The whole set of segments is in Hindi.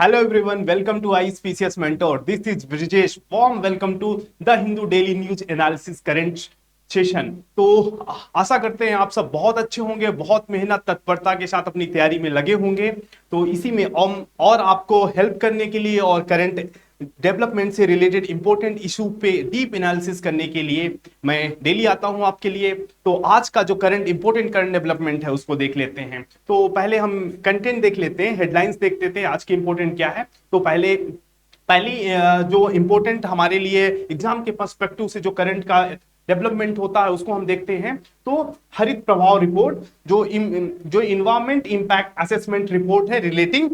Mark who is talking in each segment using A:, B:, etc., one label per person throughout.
A: Hello everyone, welcome to iSpecies Mentor. This is Brijesh. Warm welcome to the Hindu Daily News Analysis current session. तो आशा करते हैं आप सब बहुत अच्छे होंगे, बहुत मेहनत तत्परता के साथ अपनी तैयारी में लगे होंगे। तो इसी में और आपको हेल्प करने के लिए और करंट डेवलपमेंट से रिलेटेड इंपॉर्टेंट इशू पे डीप एनालिसिस करने के लिए मैं डेली आता हूं आपके लिए। तो आज का जो इंपॉर्टेंट करंट डेवलपमेंट है उसको देख लेते हैं। तो पहले हम कंटेंट देख लेते हैं, हेडलाइंस देख लेते हैं आज के इंपॉर्टेंट क्या है। तो पहली जो इंपॉर्टेंट हमारे लिए एग्जाम के पर्सपेक्टिव से जो करंट का डेवलपमेंट होता है उसको हम देखते हैं। तो हरित प्रभाव रिपोर्ट जो इन्वायरमेंट इंपैक्ट असेसमेंट रिपोर्ट है रिलेटिंग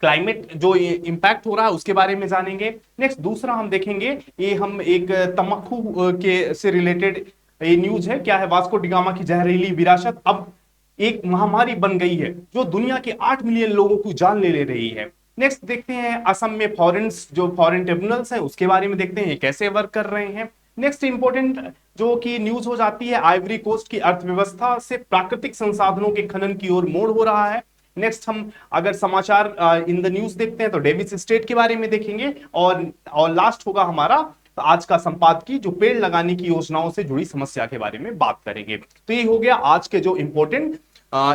A: क्लाइमेट जो इंपैक्ट हो रहा है उसके बारे में जानेंगे। नेक्स्ट दूसरा हम देखेंगे, ये हम एक तम्बाकू के से रिलेटेड ये न्यूज है। क्या है? वास्को डिगामा की जहरीली विरासत अब एक महामारी बन गई है जो दुनिया के 8 मिलियन लोगों को जान ले रही है। नेक्स्ट देखते हैं असम में फॉरेन ट्रिब्यूनल्स है उसके बारे में देखते हैं कैसे वर्क कर रहे हैं। नेक्स्ट इंपॉर्टेंट जो कि न्यूज हो जाती है, आइवरी कोस्ट की अर्थव्यवस्था से प्राकृतिक संसाधनों के खनन की ओर मोड़ हो रहा है। नेक्स्ट हम अगर समाचार इन द न्यूज देखते हैं तो डेविस स्टेट के बारे में देखेंगे और लास्ट होगा हमारा तो आज का संपादकीय जो पेड़ लगाने की योजनाओं से जुड़ी समस्या के बारे में बात करेंगे। तो ये हो गया आज के जो इंपॉर्टेंट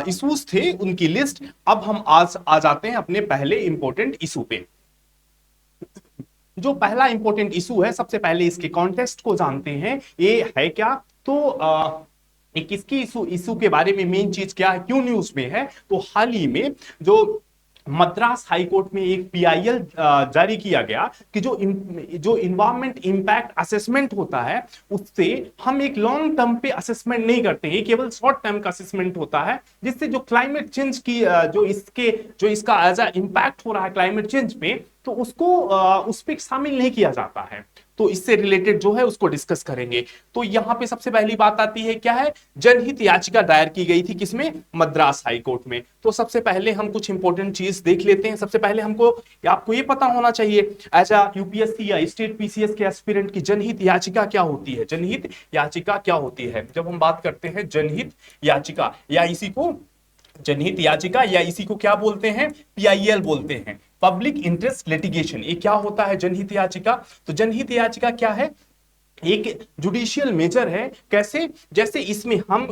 A: इश्यूज थे उनकी लिस्ट। अब हम आज आ जाते हैं अपने पहले इंपॉर्टेंट इशू पे। जो पहला इंपॉर्टेंट इशू है, सबसे पहले इसके कॉन्टेक्स्ट को जानते हैं, ये है क्या। तो किसकी इशू के बारे में, मेन चीज क्या है, क्यों न्यूज में है। तो हाल ही में जो मद्रास हाई कोर्ट में एक पीआईएल जारी किया गया कि जो इन्वायरमेंट इंपैक्ट असेसमेंट होता है उससे हम एक लॉन्ग टर्म पे असेसमेंट नहीं करते हैं, केवल शॉर्ट टर्म का असेसमेंट होता है, जिससे जो क्लाइमेट चेंज की जो इसका एज अ इंपैक्ट हो रहा है क्लाइमेट चेंज पे, तो उसको उस पर शामिल नहीं किया जाता है। तो इससे रिलेटेड जो है उसको डिस्कस करेंगे। तो यहां पे सबसे पहली बात आती है क्या है, जनहित याचिका दायर की गई थी किसमें, मद्रास हाई कोर्ट में। तो सबसे पहले हम कुछ इंपॉर्टेंट चीज देख लेते हैं। सबसे पहले आपको ये पता होना चाहिए एज अ यूपीएससी या स्टेट पीसीएस के एस्पिरेंट की जनहित याचिका क्या होती है। जनहित याचिका क्या होती है? जब हम बात करते हैं जनहित याचिका या इसी को क्या बोलते हैं, पीआईएल बोलते हैं, पब्लिक इंटरेस्ट लिटिगेशन। ये क्या होता है जनहित याचिका? तो जनहित याचिका क्या है, एक जुडिशियल मेजर है। कैसे? जैसे इसमें हम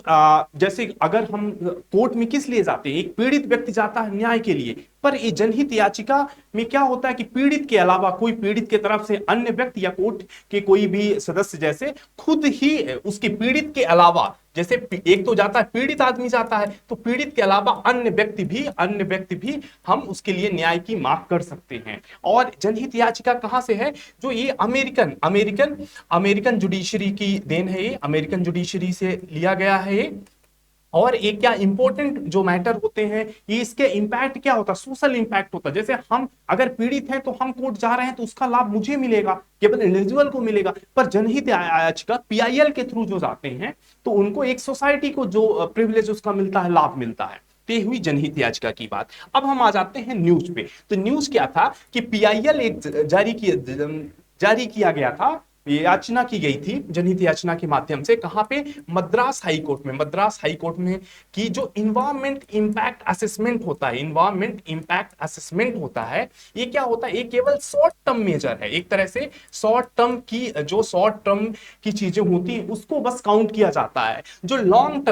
A: जैसे अगर हम कोर्ट में किस लिए जाते हैं, एक पीड़ित व्यक्ति जाता है न्याय के लिए, पर ये जनहित याचिका में क्या होता है कि पीड़ित के अलावा कोई पीड़ित के तरफ से अन्य व्यक्ति या कोर्ट के कोई भी सदस्य जैसे खुद ही उसके पीड़ित के अलावा, जैसे एक तो जाता है पीड़ित आदमी जाता है, तो पीड़ित के अलावा अन्य व्यक्ति भी हम उसके लिए न्याय की मांग कर सकते हैं। और जनहित याचिका कहां से है? जो ये अमेरिकन जुडिशरी की देन है, ये अमेरिकन जुडिशरी से लिया गया है ये। और एक क्या इंपॉर्टेंट जो मैटर होते हैं, ये इसके इंपैक्ट क्या होता है, सोशल इंपैक्ट होता है। जैसे हम अगर पीड़ित हैं तो हम कोर्ट जा रहे हैं तो उसका लाभ मुझे मिलेगा, केवल इंडिविजुअल को मिलेगा। पर जनहित याचिका पीआईएल के थ्रू जो जाते हैं तो उनको एक सोसाइटी को जो प्रिविलेज उसका मिलता है, लाभ मिलता है। ये हुई जनहित याचिका की बात। अब हम आ जाते हैं न्यूज पे। तो न्यूज क्या था कि पीआईएल एक जारी किया गया था, याचना की गई थी जनहित याचना के माध्यम से। कहां पे? मद्रास हाई कोर्ट में कि जो इन्वायरमेंट इंपैक्ट असेसमेंट होता है, ये क्या होता है, ये केवल शॉर्ट टर्म मेजर है। एक तरह से शॉर्ट टर्म की चीजें होती हैं उसको बस काउंट किया जाता है। जो लॉन्ग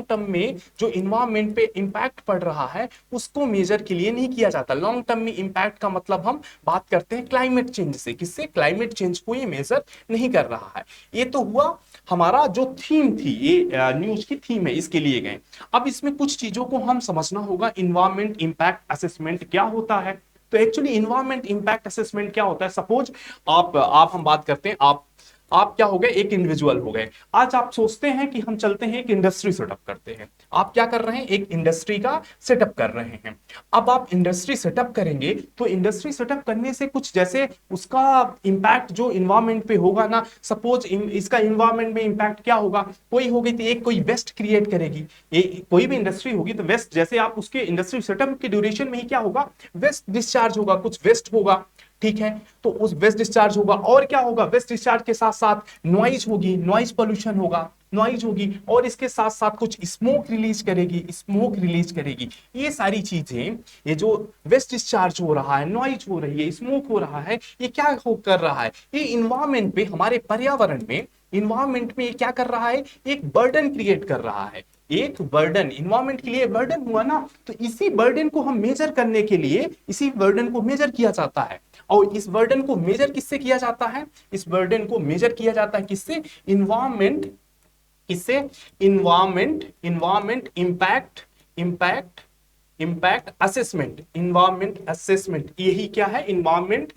A: टर्म में जो इन्वायरमेंट पे इंपैक्ट पड़ रहा है उसको मेजर के लिए नहीं किया जाता। लॉन्ग टर्म में इंपैक्ट का मतलब हम बात करते हैं क्लाइमेट चेंज से। किससे? क्लाइमेट चेंज को ये मेजर नहीं कर रहा है। ये तो हुआ हमारा जो थीम थी, ये न्यूज की थीम है, इसके लिए गए। अब इसमें कुछ चीजों को हम समझना होगा। इन्वायरमेंट इंपैक्ट असेसमेंट क्या होता है? तो एक्चुअली इन्वायरमेंट इंपैक्ट असेसमेंट क्या होता है, सपोज आप हम बात करते हैं, आप क्या हो गए, एक इंडिविजुअल हो गए। आज आप सोचते हैं कि हम चलते हैं एक इंडस्ट्री सेटअप करते हैं। आप क्या कर रहे हैं, एक इंडस्ट्री का सेटअप कर रहे हैं। अब आप इंडस्ट्री सेटअप करेंगे तो इंडस्ट्री सेटअप करने से कुछ जैसे उसका इंपैक्ट जो इन्वायरमेंट पे होगा ना, सपोज इसका इन्वायरमेंट में इंपैक्ट क्या होगा, कोई वेस्ट क्रिएट करेगी, कोई भी इंडस्ट्री होगी तो वेस्ट, जैसे आप उसके इंडस्ट्री सेटअप के ड्यूरेशन में ही क्या होगा, वेस्ट डिस्चार्ज होगा, कुछ वेस्ट होगा। ठीक है। तो उस वेस्ट डिस्चार्ज होगा, और क्या होगा, वेस्ट डिस्चार्ज के साथ साथ नॉइज होगी, नॉइज पोल्यूशन होगा, नॉइज होगी, और इसके साथ साथ कुछ स्मोक रिलीज करेगी, स्मोक रिलीज करेगी। ये सारी चीजें, ये जो वेस्ट डिस्चार्ज हो रहा है, नॉइज हो रही है, स्मोक हो रहा है, ये क्या हो कर रहा है, ये इन्वायरमेंट पे, हमारे पर्यावरण में, इन्वायरमेंट में ये क्या कर रहा है, एक बर्डन क्रिएट कर रहा है, एक बर्डन, इन्वायरमेंट के लिए बर्डन हुआ ना। तो इसी बर्डन को हम मेजर करने के लिए, इसी बर्डन को मेजर किया जाता है। और इस बर्डन को मेजर किससे किया जाता है, इस बर्डन को मेजर किया जाता है किससे, इन्वायरमेंट, किससे, environment, environment impact, impact, impact assessment, environment assessment, यही क्या है, इन्वायरमेंट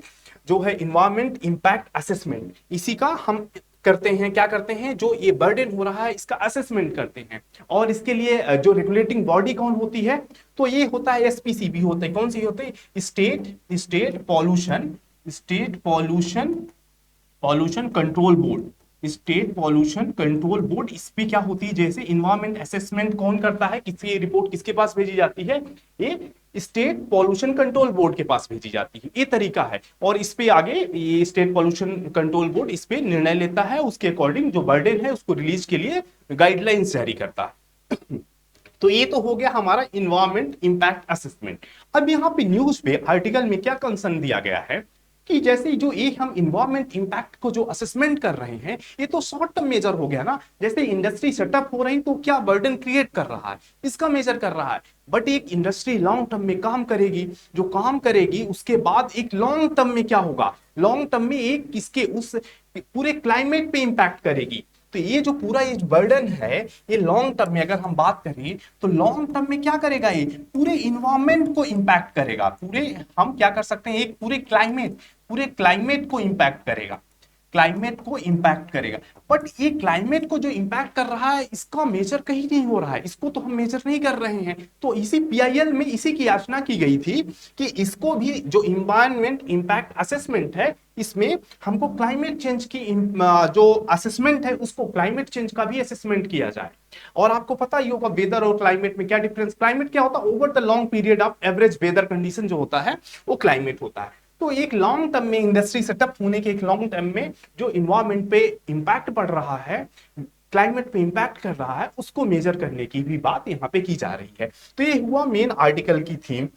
A: जो है, इन्वायरमेंट इंपैक्ट असेसमेंट, इसी का हम करते हैं, क्या करते हैं, जो ये बर्डन हो रहा है इसका असेसमेंट करते हैं। और इसके लिए जो रेगुलेटिंग बॉडी कौन होती है, तो ये होता है एसपीसीबी होता है, कौन सी होती है, state, state pollution, state pollution, pollution control board, state pollution control board. इस पे क्या होती है, जैसे इन्वायरमेंट असेसमेंट कौन करता है, किसकी रिपोर्ट किसके पास भेजी जाती है, ये स्टेट पॉल्यूशन कंट्रोल बोर्ड के पास भेजी जाती है, ये तरीका है। और इस पे आगे ये स्टेट पॉल्यूशन कंट्रोल बोर्ड इस पे निर्णय लेता है, उसके अकॉर्डिंग जो बर्डन है उसको रिलीज के लिए गाइडलाइंस जारी करता है। तो ये तो हो गया हमारा इन्वायरमेंट इंपैक्ट असेसमेंट। अब यहाँ पे न्यूज पे आर्टिकल में क्या कंसर्न दिया गया है कि जैसे जो ये हम इन्वायरमेंट इंपैक्ट को जो असेसमेंट कर रहे हैं, ये तो शॉर्ट टर्म मेजर हो गया ना, जैसे इंडस्ट्री सेटअप हो रही तो क्या बर्डन क्रिएट कर रहा है, इसका मेजर कर रहा है। बट एक इंडस्ट्री लॉन्ग टर्म में काम करेगी, जो काम करेगी उसके बाद एक लॉन्ग टर्म में क्या होगा, लॉन्ग टर्म में एक किसके, उस पूरे क्लाइमेट पे इंपैक्ट करेगी। तो ये जो पूरा ये बर्डन है, ये लॉन्ग टर्म में अगर हम बात करें तो लॉन्ग टर्म में क्या करेगा, ये पूरे इन्वायरमेंट को इंपैक्ट करेगा, पूरे, हम क्या कर सकते हैं, एक पूरे क्लाइमेट, पूरे क्लाइमेट को इंपैक्ट करेगा, क्लाइमेट को इंपैक्ट करेगा। बट ये क्लाइमेट को जो इंपैक्ट कर रहा है इसका मेजर कहीं नहीं हो रहा है, इसको तो हम मेजर नहीं कर रहे हैं। तो इसी पीआईएल में इसी की याचना की गई थी कि इसको भी जो इन्वायरमेंट इंपैक्ट असेसमेंट है, इसमें हमको क्लाइमेट चेंज की जो असेसमेंट है उसको क्लाइमेट चेंज का भी असेसमेंट किया जाए। और आपको पता ही होगा वेदर और क्लाइमेट में क्या डिफरेंस, क्लाइमेट क्या होता है, over the long period of average weather condition जो होता है वो क्लाइमेट होता है। तो एक लॉन्ग टर्म में इंडस्ट्री सेटअप होने के एक लॉन्ग टर्म में जो इन्वायरमेंट पे इंपैक्ट पड़ रहा है, क्लाइमेट पे इंपैक्ट कर रहा है, उसको मेजर करने की भी बात यहाँ पे की जा रही है। तो ये हुआ मेन आर्टिकल की थीम।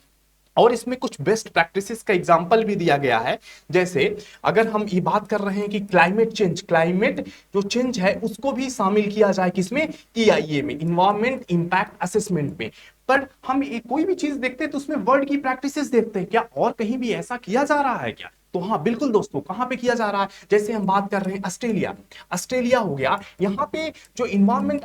A: और इसमें कुछ बेस्ट प्रैक्टिसेस का एग्जांपल भी दिया गया है। जैसे अगर हम ये बात कर रहे हैं कि क्लाइमेट चेंज, क्लाइमेट जो चेंज है उसको भी शामिल किया जाए किसमें, ईआईए में, इन्वायरमेंट इंपैक्ट असेसमेंट में। पर हम कोई भी चीज देखते हैं तो उसमें वर्ड की प्रैक्टिसेस देखते हैं, क्या और कहीं भी ऐसा किया जा रहा है क्या, तो हाँ बिल्कुल दोस्तों, कहां पे किया जा रहा है, जैसे हम बात कर रहे हैं ऑस्ट्रेलिया, ऑस्ट्रेलिया हो गया, यहाँ पे जो इन्वायरमेंट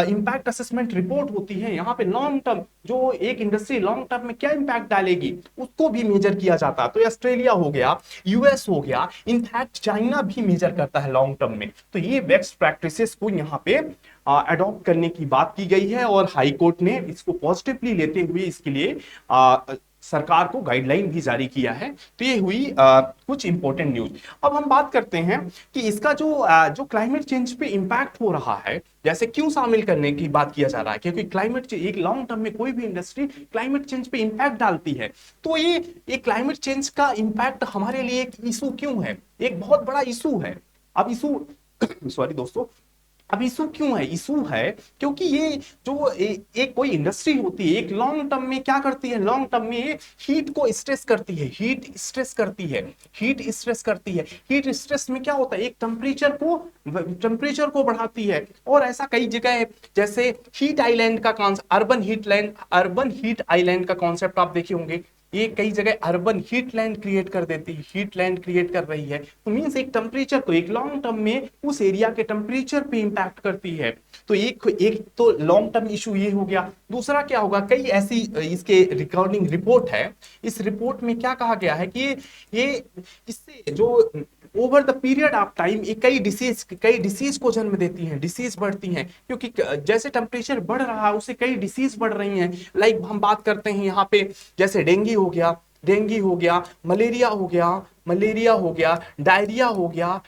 A: इंपैक्ट असेसमेंट रिपोर्ट होती है, यहाँ पे लॉन्ग टर्म जो एक इंडस्ट्री लॉन्ग टर्म में क्या इंपैक्ट डालेगी उसको भी मेजर किया जाता है। तो ऑस्ट्रेलिया हो गया, यूएस हो गया, इनफैक्ट चाइना भी मेजर करता है लॉन्ग टर्म में। तो ये बेस्ट प्रैक्टिसेस को यहाँ पे अडॉप्ट करने की बात की गई है और हाई कोर्ट ने इसको पॉजिटिवली लेते हुए इसके लिए सरकार को गाइडलाइन भी जारी किया है। तो ये हुई कुछ इंपॉर्टेंट न्यूज। अब हम बात करते हैं कि इसका जो क्लाइमेट चेंज पे इंपैक्ट हो रहा है, जैसे क्यों शामिल करने की बात किया जा रहा है, क्योंकि क्लाइमेट एक लॉन्ग टर्म में कोई भी इंडस्ट्री क्लाइमेट चेंज पे इंपैक्ट डालती है। तो ये क्लाइमेट चेंज का इंपैक्ट हमारे लिए एक इशू क्यों है, एक बहुत बड़ा इशू है। अब इशू सॉरी दोस्तों, अब इशू क्यों है, इशू है क्योंकि ये जो एक कोई इंडस्ट्री होती है, एक लॉन्ग टर्म में क्या करती है, लॉन्ग टर्म में हीट को स्ट्रेस करती है, हीट स्ट्रेस करती है, हीट स्ट्रेस करती है। हीट स्ट्रेस में क्या होता है, एक टेम्परेचर को बढ़ाती है। और ऐसा कई जगह है, जैसे हीट आइलैंड का कॉन्सेप्ट, अर्बन हीट आइलैंड का कॉन्सेप्ट आप देखे होंगे, ये कई जगह अर्बन हीट लैंड क्रिएट कर देती है, हीट लैंड क्रिएट कर रही है। तो मींस एक टेम्परेचर को एक लॉन्ग टर्म में उस एरिया के टेम्परेचर पे इंपैक्ट करती है। तो एक तो लॉन्ग टर्म इशू ये हो गया। दूसरा क्या होगा, कई ऐसी इसके रिकॉर्डिंग रिपोर्ट है, इस रिपोर्ट में क्या कहा गया है कि ये इससे जो over the period of time कई डिसीज को जन्म देती हैं, डिसीज बढ़ती हैं, क्योंकि जैसे टेम्परेचर बढ़ रहा है उससे कई डिसीज बढ़ रही हैं। लाइक हम बात करते हैं यहाँ पे, जैसे डेंगू हो गया, मलेरिया हो गया, मलेरिया हो गया, डायरिया हो गया,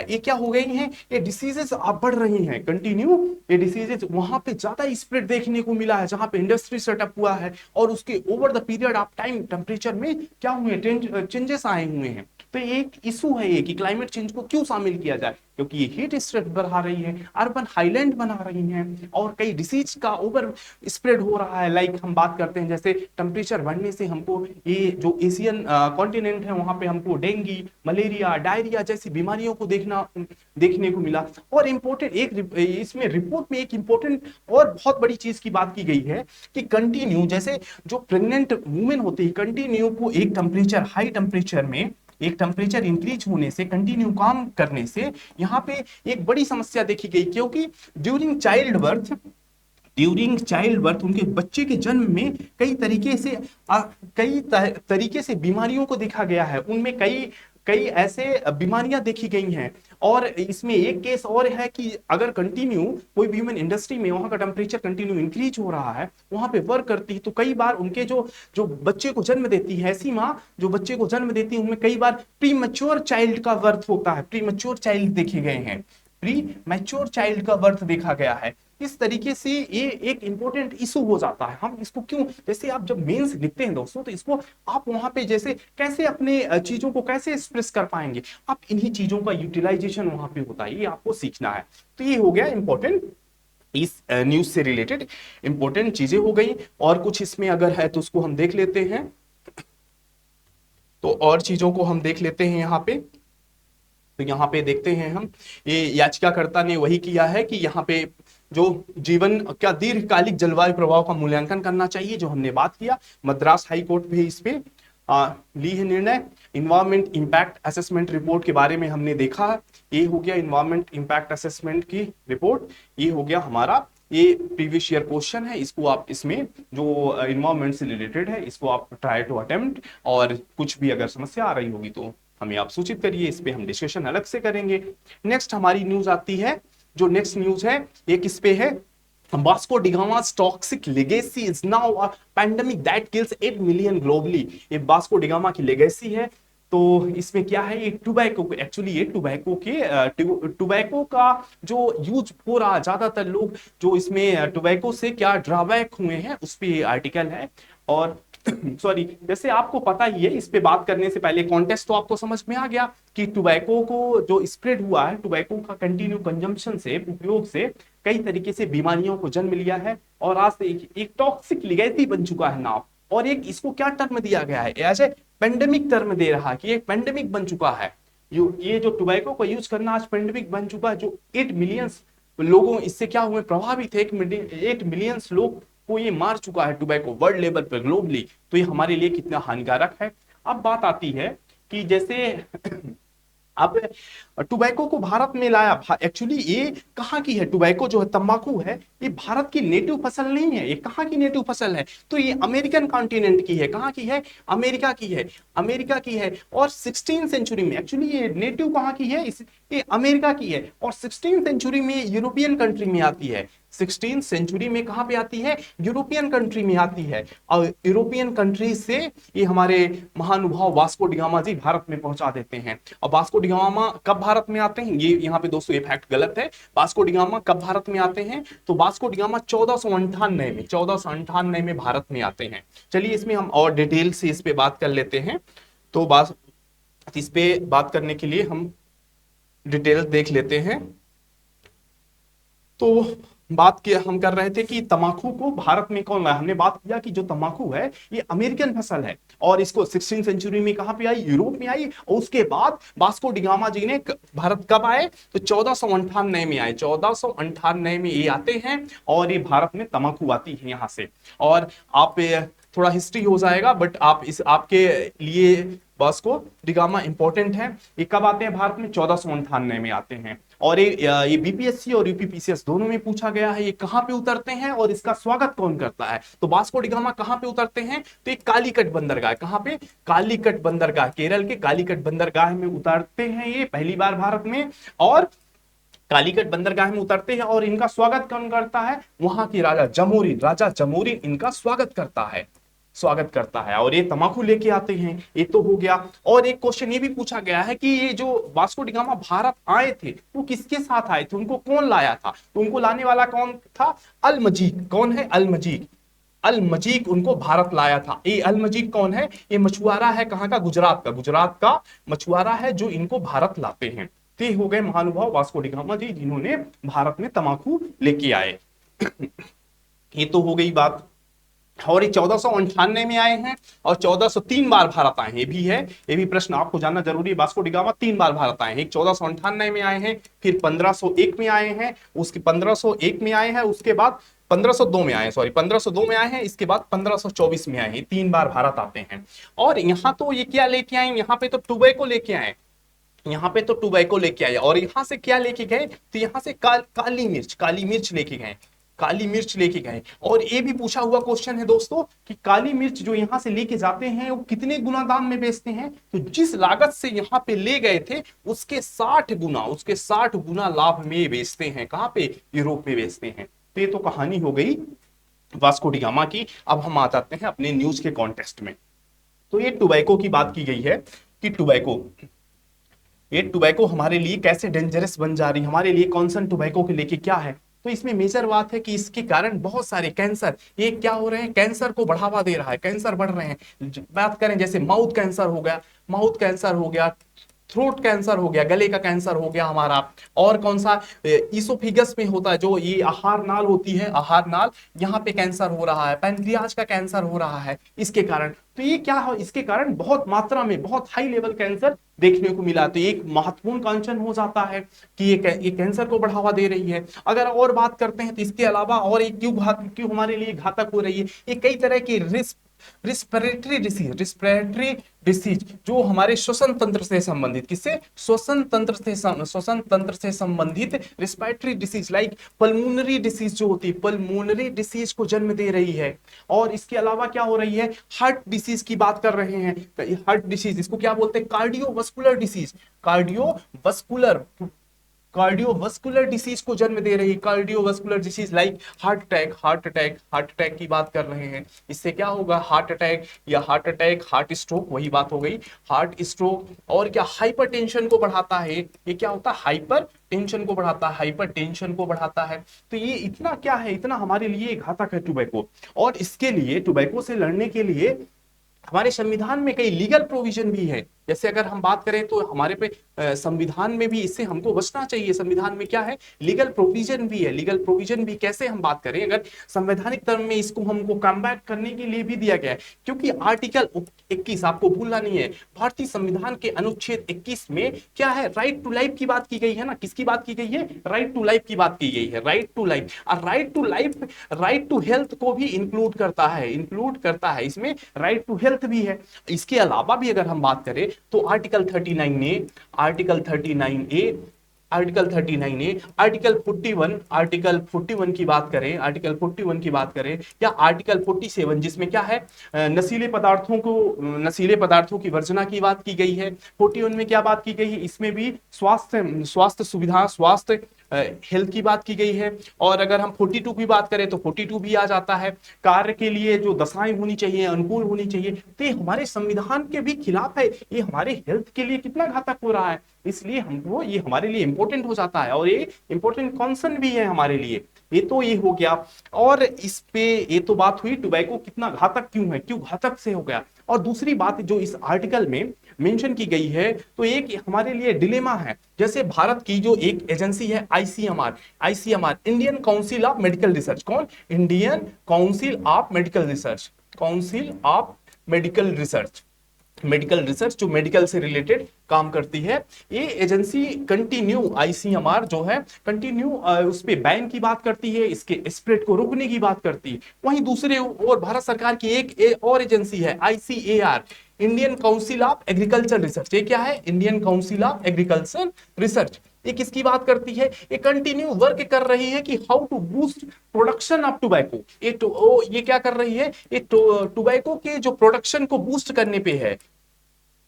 A: ये क्या हो गई हैं, ये डिसीजेस अब बढ़ रही हैं कंटिन्यू। ये डिसीजेस वहां पे ज्यादा स्प्रेड देखने को मिला है जहां पे इंडस्ट्री सेटअप हुआ है, और उसके over the period of time temperature में क्या हुए, चेंजेस आए हुए हैं। तो एक इशू है ये कि क्लाइमेट चेंज को क्यों शामिल किया जाए, क्योंकि ये हीट स्ट्रेस बढ़ा रही है, अर्बन हाईलैंड बना रही हैं, और कई डिसीज का ओवर स्प्रेड हो रहा है। लाइक हम बात करते हैं जैसे टेम्परेचर बढ़ने से हमको ये जो एशियन कॉन्टिनेंट है वहां पे हमको डेंगू, मलेरिया, डायरिया जैसी बीमारियों को देखने को मिला। और इम्पोर्टेंट एक इसमें रिपोर्ट में एक इम्पोर्टेंट और बहुत बड़ी चीज की बात की गई है कि कंटिन्यू जैसे जो प्रेग्नेंट वुमेन होती है, कंटिन्यू को एक टेम्परेचर हाई टेम्परेचर में एक टेम्परेचर इंक्रीज होने से, कंटिन्यू काम करने से यहाँ पे एक बड़ी समस्या देखी गई, क्योंकि ड्यूरिंग चाइल्ड बर्थ उनके बच्चे के जन्म में कई तरीके से बीमारियों को देखा गया है। उनमें कई कई ऐसे बीमारियां देखी गई हैं। और इसमें एक केस और है कि अगर कंटिन्यू कोई भी ह्यूमन इंडस्ट्री में वहां का टेम्परेचर कंटिन्यू इंक्रीज हो रहा है, वहां पे वर्क करती है, तो कई बार उनके जो जो बच्चे को जन्म देती है, ऐसी माँ जो बच्चे को जन्म देती है, उनमें कई बार प्री मैच्योर चाइल्ड का बर्थ होता है, प्री मैच्योर चाइल्ड देखे गए हैं, प्री मैच्योर चाइल्ड का बर्थ देखा गया है। इस तरीके से ये एक इंपॉर्टेंट इशू हो जाता है। हम इसको क्यों, जैसे आप जब मेंस लिखते हैं दोस्तों, तो इसको आप वहां पे जैसे कैसे अपने चीजों को कैसे एक्सप्रेस कर पाएंगे, आप इन्हीं चीजों का यूटिलाइजेशन वहां पे होता है, ये आपको सीखना है। तो ये हो गया इंपॉर्टेंट, इस न्यूज से रिलेटेड इंपॉर्टेंट चीजें हो गई। और कुछ इसमें अगर है तो उसको हम देख लेते हैं, तो और चीजों को हम देख लेते हैं यहाँ पे। तो यहाँ पे देखते हैं हम, ये याचिकाकर्ता ने वही किया है कि यहाँ पे जो जीवन क्या दीर्घकालिक जलवायु प्रभाव का मूल्यांकन करना चाहिए, जो हमने बात किया। मद्रास हाई कोर्ट भी इस पे ली है निर्णय। इन्वायरमेंट इंपैक्ट असेसमेंट रिपोर्ट के बारे में हमने देखा, ये हो गया इन्वायरमेंट इंपैक्ट असेसमेंट की रिपोर्ट, ये हो गया हमारा, ये प्रीवियस ईयर क्वेश्चन है, इसको आप इसमें जो इन्वायरमेंट से रिलेटेड है इसको आप ट्राई टू अटेम्प्ट, और कुछ भी अगर समस्या आ रही होगी तो हमें आप सूचित करिए, इस पे हम डिस्कशन अलग से करेंगे। नेक्स्ट हमारी न्यूज आती है, जो नेक्स्ट न्यूज है ये किस पे है, Vasco डिगामा's toxic legacy is now a pandemic that kills 8 million globally। ये वास्को डिगामा की लेगेसी है। तो इसमें क्या है, ये टोबैको, एक्चुअली ये टोबैको का जो यूज हो रहा, ज्यादातर लोग जो इसमें टोबैको से क्या ड्रॉबैक हुए हैं उस पे ये आर्टिकल है। और सॉरी, जैसे आपको पता ही है, इस पे बात करने से पहले कॉन्टेक्स्ट तो आपको समझ में आ गया कि टोबैको को जो स्प्रेड हुआ है, टोबैको का कंटिन्यू कंजम्पशन से, उपयोग से कई तरीके से बीमारियों को जन्म लिया है, और आज से एक टॉक्सिक लिगेसी बन चुका है नाउ। और एक इसको क्या टर्म दिया गया है, एज ए पेंडेमिक टर्म दे रहा है कि एक पेंडेमिक बन चुका है। ये जो टोबैको का यूज करना आज पेंडेमिक बन चुका है, जो 8 मिलियंस लोगों इससे क्या हुए, प्रभावित है। 8 मिलियंस लोग को ये मार चुका है टोबैको वर्ल्ड लेवल पर, ग्लोबली। तो ये हमारे लिए कितना हानिकारक है। अब बात आती है कि जैसे अब टोबैको को भारत में लाया, एक्चुअली ये कहाँ की है, टोबैको जो है, तंबाकू है, ये भारत की नेटिव फसल नहीं है। ये कहाँ की नेटिव फसल है, तो ये अमेरिकन कॉन्टिनेंट की है। कहाँ की है, अमेरिका की है, अमेरिका की है। और 16th सेंचुरी में, एक्चुअली ये नेटिव कहाँ की है, ये अमेरिका की है। और 16th सेंचुरी में यूरोपियन कंट्री में आती है। 16th सेंचुरी में कहां पे आती है, यूरोपियन कंट्री में आती है। और यूरोपियन कंट्री से ये हमारे महानुभाव वास्को डिगामा जी भारत में पहुंचा देते हैं। और वास्को डिगामा कब भारत में आते हैं, ये यहाँ पे दोस्तों ये फैक्ट गलत है। वास्को डिगामा कब भारत में आते हैं, तो वास्को डिगामा 1498 में भारत में आते हैं। चलिए इसमें हम और डिटेल से इस पे बात कर लेते हैं। तो इस पे बात करने के लिए हम डिटेल देख लेते हैं। तो बात किया हम कर रहे थे कि तंबाकू को भारत में कौन लाया, हमने बात किया कि जो तंबाकू है ये अमेरिकन फसल है, और इसको 16th सेंचुरी में कहां पे आई, यूरोप में आई। और उसके बाद वास्को डिगामा जी ने भारत कब आए, तो 1498 में आए। 1498 में ये आते हैं, और ये भारत में तंबाकू आती है यहां से। और आप थोड़ा हिस्ट्री हो जाएगा, बट आप इस आपके लिए वास्को डिगामा इंपॉर्टेंट है। ये कब आते हैं भारत में, 1498 में आते हैं। और ये बीपीएससी और यूपीपीसीएस दोनों में पूछा गया है, ये कहां पे उतरते हैं और इसका स्वागत कौन करता है। तो वास्को डिगामा कहां पे उतरते हैं, तो एक कालीकट बंदरगाह, कहां पे, कालीकट बंदरगाह, केरल के कालीकट बंदरगाह में उतरते हैं ये पहली बार भारत में। और कालीकट बंदरगाह में उतरते हैं, और इनका स्वागत कौन करता है, वहां की राजा जमोरिन इनका स्वागत करता है। स्वागत करता है और ये तंबाकू लेके आते हैं। ये तो हो गया। और एक क्वेश्चन ये भी पूछा गया है कि ये जो वास्को डी गामा भारत आए थे वो किसके साथ आए थे, उनको कौन लाया था? तो उनको लाने वाला कौन था? अल मजीद। कौन है? अल मजीद। अल मजीद उनको भारत लाया था। ये अल मजीद कौन है? ये मछुआरा है, कहां का? गुजरात का। गुजरात का मछुआरा है जो इनको भारत लाते हैं। तो ये हो गए महानुभाव वास्को डी गामा जी, जिन्होंने भारत में तंबाकू लेके आए। ये तो हो गई बात। और ये 1498 में आए हैं और 1403 बार भारत आए हैं। ये भी है, ये भी प्रश्न आपको जानना जरूरी है। वास्को डी गामा 3 बार भारत आए हैं। एक 1498 में आए हैं, फिर 1501 में आए हैं, उसके 1501 में आए हैं, उसके बाद 1502 में आए हैं, सॉरी 1502 में आए हैं, इसके बाद 1524 में आए हैं। 3 बार भारत आते हैं। और यहाँ तो ये क्या लेके आए? यहाँ पे तो टोबैको लेके आए। यहाँ पे तो टोबैको लेके आए और यहाँ से क्या लेके गए? तो यहाँ से काली मिर्च, काली मिर्च लेके गए, काली मिर्च लेके गए। और ये भी पूछा हुआ क्वेश्चन है दोस्तों कि काली मिर्च जो यहाँ से लेके जाते हैं वो कितने गुना दाम में बेचते हैं? तो जिस लागत से यहाँ पे ले गए थे उसके 60 गुना, उसके 60 गुना लाभ में बेचते हैं। कहाँ पे? यूरोप में बेचते हैं। तो ये तो कहानी हो गई वास्को डी गामा की। अब हम आ जाते हैं अपने न्यूज के कॉन्टेस्ट में। तो ये टोबैको की बात की गई है कि टोबैको, ये टोबैको हमारे लिए कैसे डेंजरस बन जा रही है, हमारे लिए कॉन्सन टोबैको के लेके क्या है? तो इसमें मेजर बात है कि इसके कारण बहुत सारे कैंसर, ये क्या हो रहे हैं? कैंसर को बढ़ावा दे रहा है, कैंसर बढ़ रहे हैं। बात करें जैसे माउथ कैंसर हो गया, माउथ कैंसर हो गया, थ्रोट कैंसर हो गया, गले का कैंसर हो गया हमारा। और कौन सा? ईसोफिगस में होता है, जो ये आहार नाल होती है, आहार नाल, यहाँ पे कैंसर हो रहा है। पैनक्रियाज का कैंसर हो रहा है इसके कारण। तो ये क्या है? इसके कारण बहुत मात्रा में, बहुत हाई लेवल कैंसर देखने को मिला। तो एक महत्वपूर्ण कांचन हो जाता है कि ये कैंसर को बढ़ावा दे रही है। अगर और बात करते हैं तो इसके अलावा और एक क्यों हमारे लिए घातक हो रही है? ये कई तरह की रिस्पिरेटरी डिसीज जो हमारे श्वसन तंत्र से संबंधित, किससे? श्वसन तंत्र से संबंधित respiratory disease like pulmonary disease जो होती है, पल्मोनरी डिसीज को जन्म दे रही है। और इसके अलावा क्या हो रही है? हार्ट डिसीज की बात कर रहे हैं। हार्ट डिसीज, इसको क्या बोलते हैं? कार्डियोवास्कुलर डिसीज, कार्डियोवास्कुलर डिसीज को जन्म दे रही है। Cardiovascular disease like heart attack की बात कर रहे हैं। इससे क्या होगा? हार्ट अटैक, हार्ट स्ट्रोक, वही बात हो गई, हार्ट स्ट्रोक। और क्या? हाइपरटेंशन को बढ़ाता है। ये क्या होता है? हाइपरटेंशन को बढ़ाता है। तो ये इतना क्या है? इतना हमारे लिए घातक है टोबैको। और इसके लिए, टोबैको से लड़ने के लिए हमारे संविधान में कई लीगल प्रोविजन भी है। जैसे अगर हम बात करें तो हमारे पे संविधान में भी इससे हमको बचना चाहिए। संविधान में क्या है? लीगल प्रोविजन भी है। लीगल प्रोविजन भी कैसे हम बात करें? अगर संवैधानिक टर्म में इसको हमको कम्बैट करने के लिए भी दिया गया है, क्योंकि आर्टिकल 21 आपको भूलना नहीं है, भारतीय संविधान के अनुच्छेद 21 में क्या है? राइट टू लाइफ की बात की गई है ना। किसकी बात की गई है? राइट टू लाइफ की बात की गई है। राइट टू लाइफ, और राइट टू हेल्थ को भी इंक्लूड करता है इसमें, राइट टू हेल्थ भी है। इसके अलावा भी अगर हम बात करें तो आर्टिकल 39 ए, आर्टिकल 41, आर्टिकल 41 की बात करें, या आर्टिकल 47 जिसमें क्या है? नशीले पदार्थों की वर्जना की बात की गई है। 41 में क्या बात की गई है? इसमें भी स्वास्थ्य सुविधा, स्वास्थ्य हेल्थ की बात की गई है। और अगर हम 42 की बात करें तो 42 भी आ जाता है, कार्य के लिए जो दशाएं होनी चाहिए, अनुकूल होनी चाहिए। तो ये हमारे संविधान के भी खिलाफ है। ये हमारे हेल्थ के लिए कितना घातक हो रहा है, इसलिए हमको ये हमारे लिए इंपॉर्टेंट हो जाता है। और ये इंपॉर्टेंट कॉन्सर्न भी है हमारे लिए। ये हो गया। और इस पे ये तो बात हुई टोबैको कितना घातक क्यों है, क्यों घातक से हो गया। और दूसरी बात जो इस आर्टिकल में मेंशन की गई है, तो एक हमारे लिए डिलेमा है। जैसे भारत की जो एक एजेंसी है ICMR, Indian council of medical research, कौन? Indian council of medical research जो मेडिकल से रिलेटेड काम करती है। ये एजेंसी कंटिन्यू, आईसीएमआर जो है कंटिन्यू उस पे बैन की बात करती है, इसके स्प्रेड को रोकने की बात करती है। वहीं दूसरे और भारत सरकार की एक और एजेंसी है ICAR, Indian council of agriculture research. ये क्या है? Indian council of agriculture research. ये किसकी बात करती है? ये कंटिन्यू वर्क कर रही है कि how to boost production of tobacco. ये क्या कर रही है? ये टोबैको के जो प्रोडक्शन को बूस्ट करने पे है,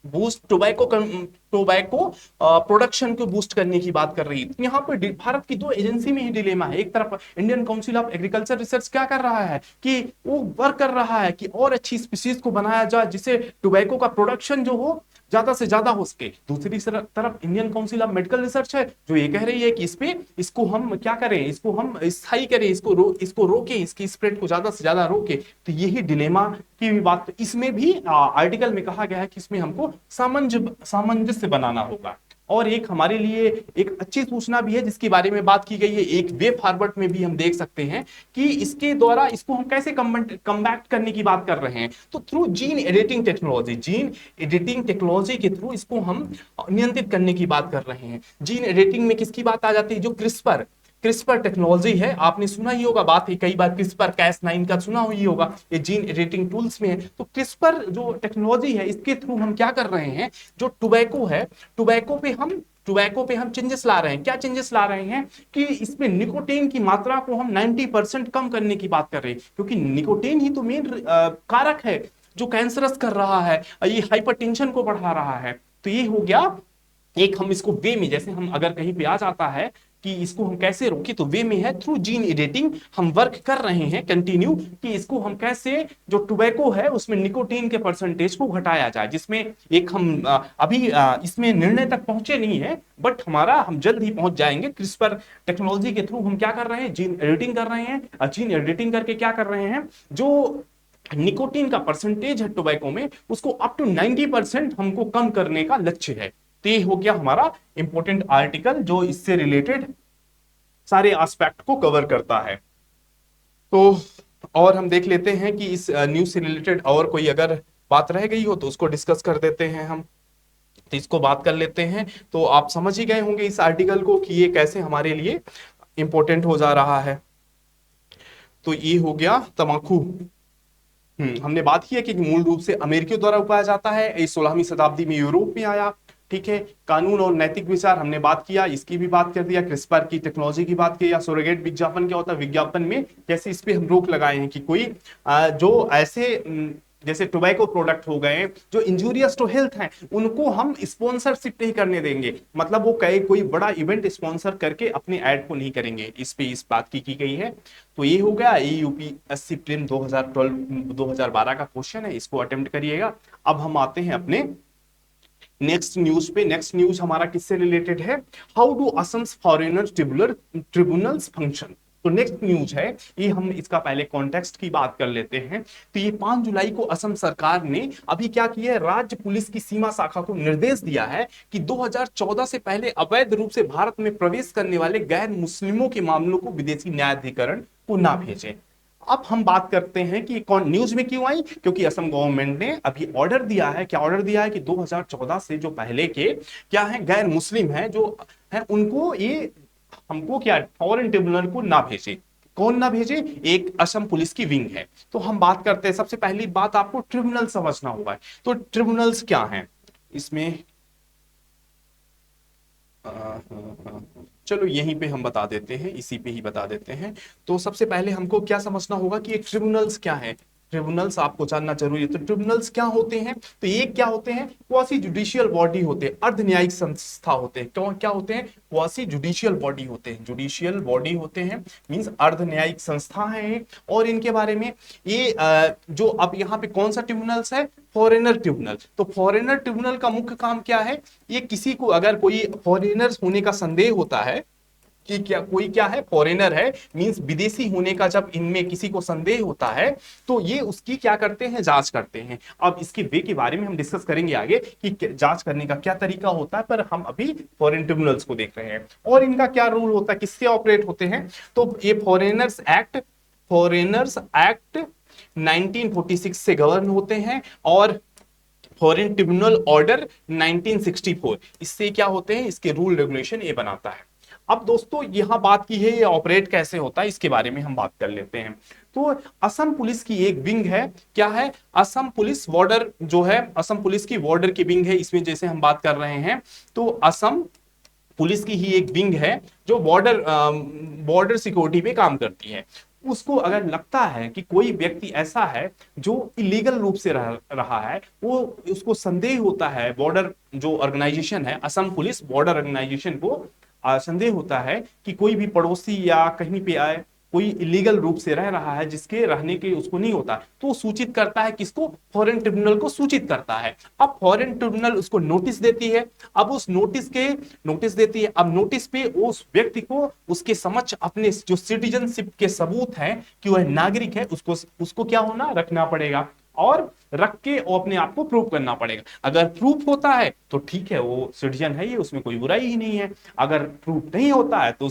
A: बूस्ट टोबैको प्रोडक्शन को बूस्ट करने की बात कर रही है। तो यहाँ पर भारत की दो एजेंसी में ही डिलेमा है। एक तरफ Indian council of agriculture research क्या कर रहा है कि वो वर्क कर रहा है कि और अच्छी स्पीसीज को बनाया जाए जिससे टोबैको का प्रोडक्शन जो हो ज्यादा से ज्यादा हो सके। दूसरी तरफ Indian council of medical research है जो ये कह रही है कि इसको हम क्या करें, इसको हम स्थायी करें, इसको रोकें, इसकी स्प्रेड को ज्यादा से ज्यादा रोकें। तो यही डिलेमा की भी बात इसमें भी आर्टिकल में कहा गया है कि इसमें हमको सामंजस्य बनाना होगा। और एक हमारे लिए एक अच्छी सूचना भी है जिसके बारे में बात की गई है, एक वे फॉरवर्ड में भी हम देख सकते हैं कि इसके द्वारा इसको हम कैसे कम्बैक्ट करने की बात कर रहे हैं। तो थ्रू जीन एडिटिंग टेक्नोलॉजी के थ्रू इसको हम नियंत्रित करने की बात कर रहे हैं। जीन एडिटिंग में किसकी बात आ जाती है, जो क्रिस्पर टेक्नोलॉजी है, आपने सुना ही होगा बात है कई बार, क्रिस्पर Cas9 का सुना ही होगा, ये जीन एडिटिंग टूल्स में है। तो क्रिस्पर जो टेक्नोलॉजी है इसके थ्रू हम क्या कर रहे हैं, जो टोबैको है, टोबैको पे हम चेंजेस ला रहे हैं। क्या चेंजेस ला रहे हैं कि इसमें निकोटीन की मात्रा को हम 90% कम करने की बात कर रहे हैं, क्योंकि निकोटीन ही तो मेन कारक है जो कैंसरस कर रहा है, ये हाइपरटेंशन को बढ़ा रहा है। तो ये हो गया एक, हम इसको वे में, जैसे हम अगर कहीं पे आ जाता है कि इसको हम कैसे रोके, तो वे में है थ्रू जीन एडिटिंग हम वर्क कर रहे हैं कंटिन्यू कि इसको हम कैसे, जो टोबैको है उसमें निकोटीन के परसेंटेज को घटाया जाए, जिसमें एक हम अभी इसमें निर्णय तक पहुंचे नहीं है, बट हम जल्द ही पहुंच जाएंगे। क्रिस्पर टेक्नोलॉजी के थ्रू हम क्या कर रहे हैं, जीन एडिटिंग कर रहे हैं। जीन एडिटिंग करके क्या कर रहे हैं, जो निकोटीन का परसेंटेज है टोबैको में उसको अप टू 90% हमको कम करने का लक्ष्य है। तो ये हो गया हमारा इंपॉर्टेंट आर्टिकल जो इससे रिलेटेड सारे एस्पेक्ट को कवर करता है। तो और हम देख लेते हैं कि इस न्यूज से रिलेटेड और कोई अगर बात रह गई हो तो उसको डिस्कस कर देते हैं हम, तो इसको बात कर लेते हैं। तो आप समझ ही गए होंगे इस आर्टिकल को कि ये कैसे हमारे लिए इंपॉर्टेंट हो जा रहा है। तो ये हो गया तंबाकू। हमने बात की है कि मूल रूप से अमेरिकियों द्वारा उगाया जाता है, ये 16वीं शताब्दी में यूरोप में आया। ठीक है, कानून और नैतिक विचार हमने बात किया, इसकी भी बात कर दिया, क्रिस्पर की टेक्नोलॉजी की बात की, या सरोगेट विज्ञापन क्या होता है, विज्ञापन में कैसे इस पे हम रोक लगाए हैं कि कोई जो ऐसे जैसे टोबैको प्रोडक्ट हो गए जो इंजूरियस टू हेल्थ हैं उनको हम स्पॉन्सरशिप नहीं करने देंगे, मतलब वो कहे कोई बड़ा इवेंट स्पॉन्सर करके अपने ऐड को नहीं करेंगे, इस पे इस बात की गई है। तो ये हो गया यूपीएससी प्रीलिम 2012 का क्वेश्चन है, इसको अटेम्प्ट करिएगा। अब हम आते हैं अपने नेक्स्ट न्यूज पे। नेक्स्ट न्यूज हमारा किससे रिलेटेड है, how do Assam's foreigner tribunals function. तो नेक्स्ट न्यूज है ये, हम इसका पहले कॉन्टेक्स्ट की बात कर लेते हैं। तो ये 5 जुलाई को असम सरकार ने अभी क्या किया है, राज्य पुलिस की सीमा शाखा को निर्देश दिया है कि 2014 से पहले अवैध रूप से भारत में प्रवेश करने वाले गैर मुस्लिमों के मामलों को विदेशी न्यायाधिकरण को ना भेजें। अब हम बात करते हैं कि कौन न्यूज में क्यों आई, क्योंकि असम गवर्नमेंट ने अभी ऑर्डर दिया है, क्या ऑर्डर दिया है कि 2014 से जो पहले के क्या है गैर मुस्लिम है जो है उनको ये हमको क्या फॉरेन ट्रिब्यूनल को ना भेजे। कौन ना भेजे, एक असम पुलिस की विंग है। तो हम बात करते हैं, सबसे पहली बात आपको ट्रिब्यूनल समझना होगा। तो ट्रिब्यूनल्स क्या हैं इसमें, चलो यहीं पे हम बता देते हैं, इसी पे ही बता देते हैं। तो सबसे पहले हमको क्या समझना होगा कि ये ट्रिब्यूनल्स क्या है, ट्रिब्यूनल्स आपको जानना जरूरी है। तो ट्रिब्यूनल्स क्या होते हैं, तो ये क्या होते हैं, क्वासी जुडिशियल बॉडी होते हैं, अर्ध न्यायिक संस्था होते हैं। क्यों क्या होते हैं, क्वासी जुडिशियल बॉडी होते हैं, जुडिशियल बॉडी होते हैं मींस अर्ध न्यायिक संस्था है। और इनके बारे में ये जो अब यहाँ पे कौन सा ट्रिब्यूनल्स है, फॉरेनर ट्रिब्यूनल। तो फॉरेनर ट्रिब्यूनल का मुख्य काम क्या है, ये किसी को अगर कोई फॉरेनर्स होने का संदेह होता है कि क्या कोई क्या है फॉरेनर है मींस विदेशी होने का, जब इनमें किसी को संदेह होता है तो ये उसकी क्या करते हैं, जांच करते हैं। अब इसके वे के बारे में हम डिस्कस करेंगे आगे कि जांच करने का क्या तरीका होता है, पर हम अभी फॉरेन ट्रिब्यूनल्स को देख रहे हैं। और इनका क्या रूल होता है, किससे ऑपरेट होते हैं, तो ये फॉरेनर्स एक्ट 1946 से गवर्न होते हैं, और फॉरेन ट्रिब्यूनल ऑर्डर 1964 इससे क्या होते हैं, इसके रूल रेगुलेशन ये बनाता है। अब दोस्तों यहां बात की है ये ऑपरेट कैसे होता है, इसके बारे में हम बात कर लेते हैं। तो असम पुलिस की एक विंग है, क्या है, असम पुलिस बॉर्डर जो है, असम पुलिस की बॉर्डर की विंग है। इसमें जैसे हम बात कर रहे हैं तो असम पुलिस की ही एक विंग है जो बॉर्डर सिक्योरिटी पे काम करती है। उसको अगर लगता है कि कोई व्यक्ति ऐसा है जो इलीगल रूप से रहा है, वो उसको संदेह होता है, बॉर्डर जो ऑर्गेनाइजेशन है असम पुलिस बॉर्डर ऑर्गेनाइजेशन को संदेह होता है कि कोई भी पड़ोसी या कहीं पे आए कोई इलीगल रूप से रह रहा है जिसके रहने के उसको नहीं होता, तो वो सूचित करता है किसको, फॉरेन ट्रिब्यूनल को सूचित करता है। अब फॉरेन ट्रिब्यूनल उसको नोटिस देती है, अब उस नोटिस देती है, अब नोटिस पे उस व्यक्ति को उसके समक्ष अपने जो सिटीजनशिप के सबूत हैं कि वह नागरिक है उसको उसको क्या होना, रखना पड़ेगा और रख के वो अपने आप को प्रूव करना पड़ेगा। अगर प्रूफ होता है तो ठीक है, वो सिटीजन है, ये उसमें कोई बुराई ही नहीं है। अगर प्रूफ नहीं होता है तो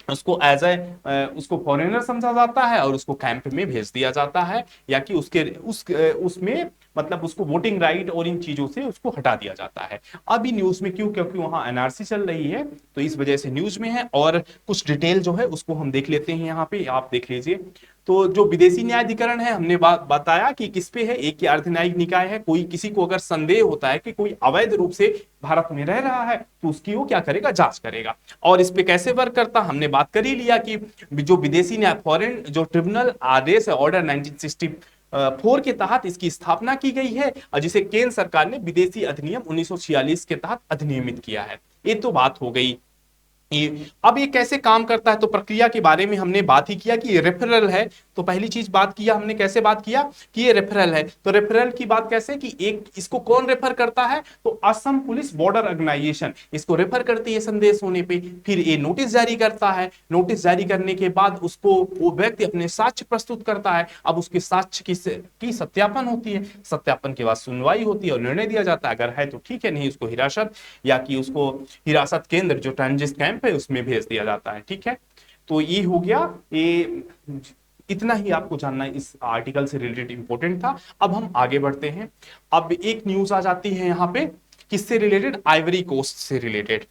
A: उसको एज ए उसको फॉरेनर समझा जाता है और उसको कैंप में भेज दिया जाता है, या कि उसमें मतलब उसको वोटिंग राइट और इन चीजों से उसको हटा दिया जाता है। अभी न्यूज में क्यों, क्योंकि वहां एनआरसी चल रही है तो इस वजह से न्यूज में है। और कुछ डिटेल जो है उसको हम देख लेते हैं, यहाँ पे आप देख लीजिए। तो जो विदेशी न्यायाधिकरण है, हमने बताया कि किस पे है, एक ही अर्धन्यायिक निकाय है। कोई किसी को अगर संदेह होता है कि कोई अवैध रूप से भारत में रह रहा है तो उसकी वो क्या करेगा, जांच करेगा। और इस पे कैसे वर्क करता, हमने बात कर ही लिया कि जो विदेशी न्याय फॉरेन जो ट्रिब्यूनल आदेश है ऑर्डर 1964 के तहत इसकी स्थापना की गई है, और जिसे केंद्र सरकार ने विदेशी अधिनियम 1946 के तहत अधिनियमित किया है। ये तो बात हो गई। अब ये कैसे काम करता है, तो प्रक्रिया के बारे में हमने बात ही किया कि ये रेफरल है। तो पहली चीज बात किया हमने, कैसे बात किया कि ये रेफरल है। तो रेफरल की बात कैसे कि एक इसको कौन रेफर करता है, तो असम पुलिस बॉर्डर ऑर्गेनाइजेशन इसको रेफर करती है संदेश होने पे। फिर ये नोटिस जारी करता है, नोटिस जारी करने के बाद उसको वो व्यक्ति अपने साक्ष्य प्रस्तुत करता है। अब उसके साक्ष्य की सत्यापन होती है, सत्यापन के बाद सुनवाई होती है और निर्णय दिया जाता है। अगर है तो ठीक है, नहीं उसको हिरासत या कि उसको हिरासत केंद्र जो ट्रांजिट कैंप है उसमें भेज दिया जाता है। ठीक है, तो ये हो गया, ये इतना ही आपको जानना इस आर्टिकल से रिलेटेड इंपॉर्टेंट था। अब हम आगे बढ़ते हैं। अब एक न्यूज आ जाती है यहाँ पे, किससे रिलेटेड, आइवरी कोस्ट से रिलेटेड।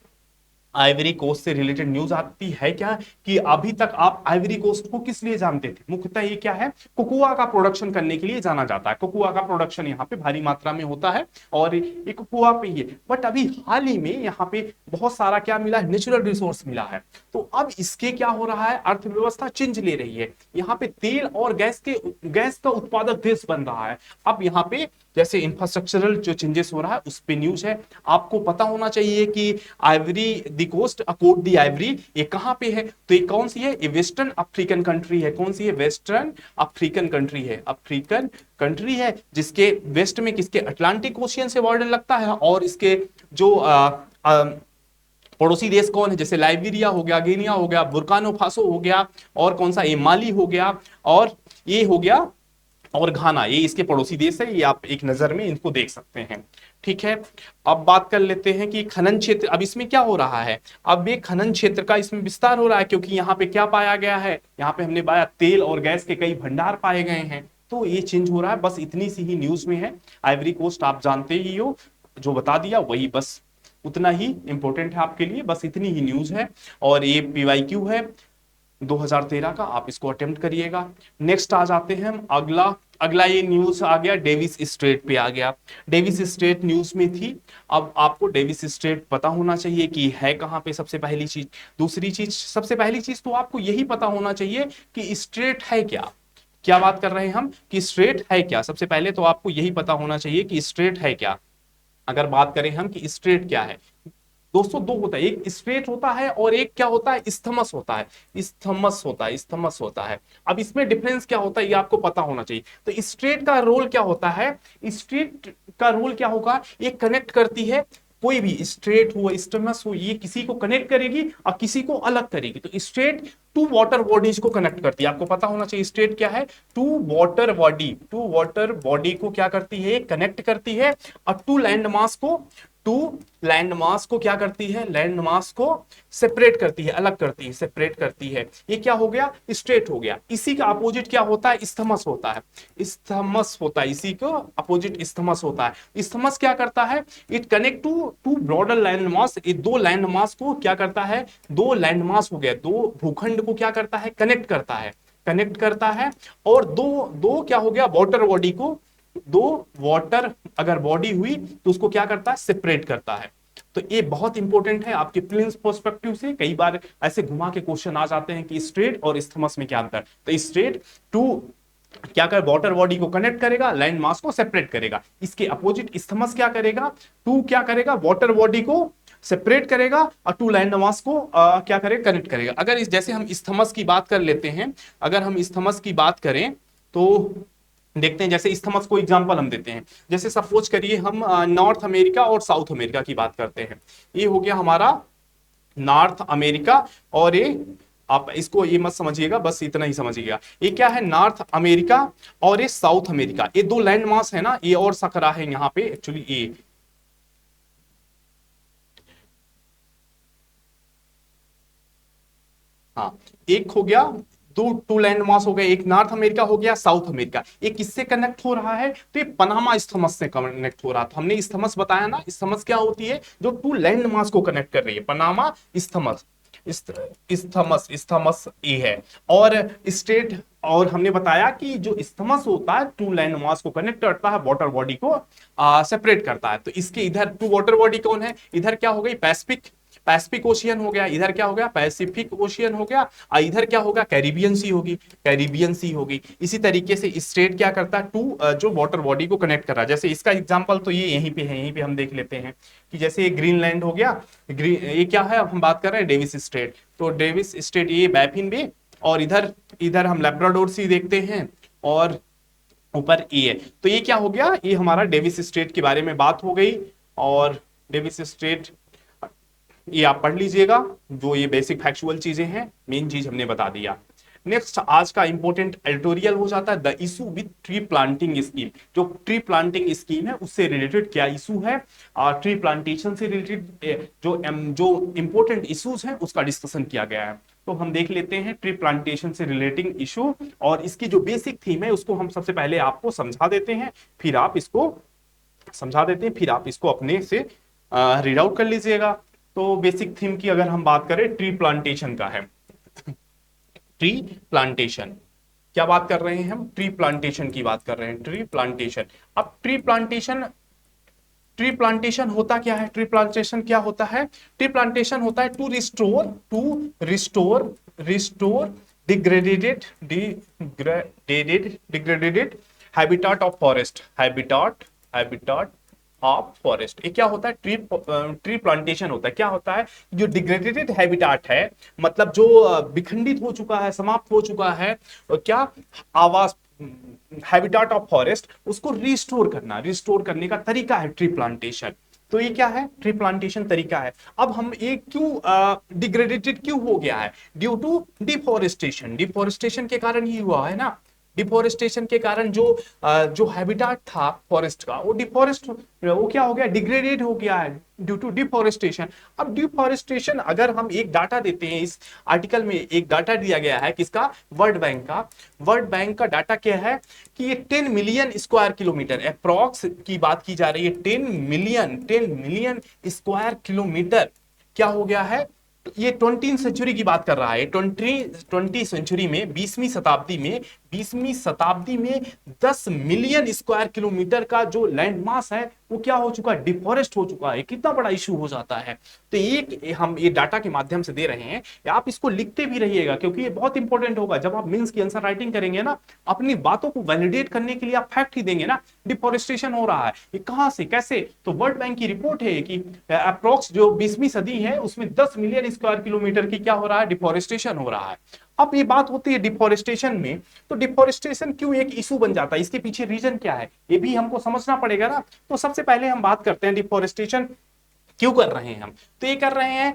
A: आइवरी कोस्ट से रिलेटेड न्यूज आती है क्या कि अभी तक आप आइवरी कोस्ट को किस लिए जानते थे, मुख्यतः ये क्या है, कोकोआ का प्रोडक्शन करने के लिए जाना जाता है। कोकोआ का प्रोडक्शन यहाँ पे भारी मात्रा में होता है और ये कोकोआ पे ही है। बट अभी हाल ही में यहाँ पे बहुत सारा क्या मिला है, नेचुरल रिसोर्स मिला है। तो अब इसके क्या हो रहा है, अर्थव्यवस्था चेंज ले रही है। यहाँ पे तेल और गैस का उत्पादक देश बन रहा है। अब यहाँ पे जैसे इंफ्रास्ट्रक्चरल जो चेंजेस हो रहा है उस पे न्यूज है। आपको पता होना चाहिए कि Ivory the Coast, Cote d'Ivoire, ये कहां पे है, तो ये कौन सी है, ये वेस्टर्न अफ्रीकन कंट्री है। कौन सी है, वेस्टर्न अफ्रीकन कंट्री है, अफ्रीकन कंट्री है, जिसके वेस्ट में किसके, अटलांटिक ओशियन से बॉर्डर लगता है। और इसके जो पड़ोसी देश कौन है, जैसे लाइबेरिया हो गया, गिनिया हो गया, बुर्किना फासो हो गया, और कौन सा, ये माली हो गया, और ये हो गया, और घाना, ये इसके पड़ोसी देश है। ये आप एक नजर में इनको देख सकते हैं। ठीक है, अब बात कर लेते हैं कि खनन क्षेत्र, अब इसमें क्या हो रहा है, अब ये खनन क्षेत्र का इसमें विस्तार हो रहा है, क्योंकि यहाँ पे क्या पाया गया है, यहाँ पे हमने पाया तेल और गैस के कई भंडार पाए गए हैं। तो ये चेंज हो रहा है, बस इतनी सी ही न्यूज में है। आइवरी कोस्ट आप जानते ही हो, जो बता दिया वही बस उतना ही इंपॉर्टेंट है आपके लिए, बस इतनी ही न्यूज है। और ये पीवाईक्यू है 2013 का, आप इसको अटेम्प्ट करिएगा। नेक्स्ट आ जाते हैं हम, अगला ये न्यूज आ गया, डेविस स्ट्रेट पे आ गया। डेविस स्ट्रेट न्यूज में थी। अब आपको डेविस स्ट्रेट पता होना चाहिए कि है कहां पे, सबसे पहली चीज। दूसरी चीज, सबसे पहली चीज तो आपको यही पता होना चाहिए कि स्ट्रेट है क्या। क्या बात कर रहे हैं हम कि स्ट्रेट है क्या, सबसे पहले तो आपको यही पता होना चाहिए कि स्ट्रेट है क्या। अगर बात करें हम कि स्ट्रेट क्या है, दोस्तों दो होता है, एक स्ट्रेट होता है और एक क्या होता है, इस्थमस होता है। इस्थमस होता है। अब इसमें डिफरेंस क्या होता है ये आपको पता होना चाहिए। तो स्ट्रेट का रोल क्या होता है, स्ट्रेट का रोल क्या होगा, ये कनेक्ट करती है, कोई भी स्ट्रेट हो इस्थमस हो, ये किसी को कनेक्ट करेगी और किसी को अलग करेगी। तो स्ट्रेट टू वाटर बॉडीज को कनेक्ट करती है, आपको पता होना चाहिए स्ट्रेट क्या है, टू वाटर बॉडी को क्या करती है, कनेक्ट करती है। और टू लैंड मास को क्या करती है, लैंड मास को सेपरेट करती है, अलग करती है, सेपरेट करती है। ये क्या हो गया, स्ट्रेट हो गया। इसी का अपोजिट क्या होता है, इस्थमस होता है। इस्थमस होता है, इसी को अपोजिट इस्थमस होता है। इस्थमस क्या करता है, it connect to broader land mass. ये दो लैंड मास को क्या करता है, दो लैंड मास हो गया, दो भूखंड को क्या करता है, कनेक्ट करता है। और दो क्या हो गया, वाटर बॉडी को, दो वाटर अगर बॉडी हुई तो उसको क्या करता है, सेपरेट करता है। तो ये बहुत इंपॉर्टेंट है आपके प्लेन्स पर्सपेक्टिव से। कई बार ऐसे घुमा के क्वेश्चन आ जाते हैं कि स्ट्रेट और इस्थमस में क्या अंतर। तो स्ट्रेट टू क्या कर वाटर बॉडी को कनेक्ट करेगा, लैंड मास को सेपरेट करेगा। इसके अपोजिट इस्थमस क्या करेगा, टू क्या करेगा, वाटर बॉडी को सेपरेट करेगा और टू लैंड मास को क्या करेगा, कनेक्ट करेगा। अगर इस जैसे हम इस्थमस की बात कर लेते हैं, अगर हम इस्थमस की बात करें तो देखते हैं, जैसे इस्थमस को एग्जांपल हम देते हैं। जैसे सपोज करिए हम नॉर्थ अमेरिका और साउथ अमेरिका की बात करते हैं। ये हो गया हमारा नॉर्थ अमेरिका, और ये आप इसको ये मत समझिएगा, बस इतना ही समझिएगा। ये क्या है, नॉर्थ अमेरिका और ये साउथ अमेरिका, ये दो लैंड मास है ना, ये और सकरा है यहाँ पे एक्चुअली। ये हाँ, एक हो गया, दो टू लैंड मास हो गए, एक नॉर्थ अमेरिका हो गया, साउथ अमेरिका। ये किससे कनेक्ट हो रहा है, तो ये पनामा इस्थमस से कनेक्ट हो रहा था। हमने इस्थमस बताया ना, इस्थमस क्या होती है, जो टू लैंड मास को कनेक्ट कर रही है, पनामा इस्थमस। इस्थमस इस्थमस ये है। और स्टेट, और हमने बताया कि जो इस्थमस होता है टू लैंड मास को कनेक्ट करता है, वाटर बॉडी को सेपरेट करता है। तो इसके इधर टू वाटर बॉडी कौन है, इधर क्या हो गई, पैसिफिक ओशियन हो गया, इधर क्या हो गया, पैसिफिक ओशियन हो गया, और इधर क्या होगा, कैरिबियन सी होगी, कैरिबियन सी होगी। इसी तरीके से स्ट्रेट क्या करता है, टू जो वाटर बॉडी को कनेक्ट कर रहा है। जैसे इसका एग्जांपल तो ये यहीं पे है, यहीं पे हम देख लेते हैं कि जैसे ये ग्रीनलैंड हो गया, ये क्या है, अब हम बात कर रहे हैं डेविस स्ट्रेट। तो डेविस स्ट्रेट ये बैफिन बे, और इधर इधर हम लेब्राडोर सी देखते हैं, और ऊपर ये है। तो ये क्या हो गया, ये हमारा डेविस स्ट्रेट के बारे में बात हो गई। और डेविस स्ट्रेट ये आप पढ़ लीजिएगा, जो ये बेसिक फैक्चुअल चीजें हैं, मेन चीज हमने बता दिया। नेक्स्ट आज का इंपॉर्टेंट एडिटोरियल हो जाता है the issue with tree planting scheme. जो ट्री प्लांटिंग स्कीम है उससे रिलेटेड क्या इशू है, ट्री प्लांटेशन से रिलेटेड जो इंपॉर्टेंट इश्यूज हैं उसका डिस्कशन किया गया है। तो हम देख लेते हैं ट्री प्लांटेशन से रिलेटिंग इशू, और इसकी जो बेसिक थीम है उसको हम सबसे पहले आपको समझा देते हैं, फिर आप इसको अपने से रीड आउट कर लीजिएगा। तो बेसिक थीम की अगर हम बात करें, ट्री प्लांटेशन का है। ट्री प्लांटेशन क्या बात कर रहे हैं हम, ट्री प्लांटेशन की बात कर रहे हैं, ट्री प्लांटेशन। अब ट्री प्लांटेशन होता क्या है, ट्री प्लांटेशन क्या होता है, ट्री प्लांटेशन होता है to restore degraded habitat of forest, habitat of forest. ये क्या होता है, ट्री प्लांटेशन होता है। क्या होता है, जो डिग्रेडेड हैबिटाट है, मतलब जो विखंडित हो चुका है, समाप्त हो चुका है, क्या आवास, हैबिटाट ऑफ फॉरेस्ट, उसको रिस्टोर करने का तरीका है ट्री प्लांटेशन। तो ये क्या है, ट्री प्लांटेशन तरीका है। अब हम ये क्यों डिग्रेडेटेड क्यों हो गया है, ड्यू टू डिफोरेस्टेशन के कारण ही हुआ है ना। डिफोरेस्टेशन के कारण जो हैबिटाट था फॉरेस्ट का, वो क्या हो गया, डिग्रेडेड हो गया है ड्यू टू डिफोरेस्टेशन। अब डिफोरेस्टेशन, अगर हम एक डाटा देते हैं, इस आर्टिकल में एक डाटा दिया गया है किसका, वर्ल्ड बैंक का डाटा क्या है कि ये 10 मिलियन स्क्वायर किलोमीटर अप्रॉक्स की बात की जा रही है, 10 मिलियन स्क्वायर किलोमीटर क्या हो गया है। ये 20वीं सेंचुरी की बात कर रहा है, 20 सेंचुरी में, 20वीं शताब्दी में 10 मिलियन स्क्वायर किलोमीटर का जो लैंड मास है वो क्या हो चुका है, डिफॉरेस्ट हो चुका है। कितना बड़ा इशू हो जाता है। तो एक हम ये डाटा के माध्यम से दे रहे हैं, आप इसको लिखते भी रहिएगा क्योंकि ये बहुत इंपॉर्टेंट होगा। जब आप मेंस की आंसर राइटिंग करेंगे ना, अपनी बातों को वैलिडेट करने के लिए आप फैक्ट ही देंगे ना, डिफॉरेस्टेशन हो रहा है, ये कहां से कैसे। तो वर्ल्ड बैंक की रिपोर्ट है कि अप्रोक्स जो 20वीं सदी है उसमें 10 मिलियन स्क्वायर किलोमीटर की क्या हो रहा है, डिफॉरेस्टेशन हो रहा है। अब ये बात होती है डिफॉरेस्टेशन में, तो डिफॉरेस्टेशन क्यों एक इशू बन जाता है, इसके पीछे रीजन क्या है, ये भी हमको समझना पड़ेगा ना। तो सबसे पहले हम बात करते हैं डिफॉरेस्टेशन क्यों कर रहे हैं हम। तो ये कर रहे हैं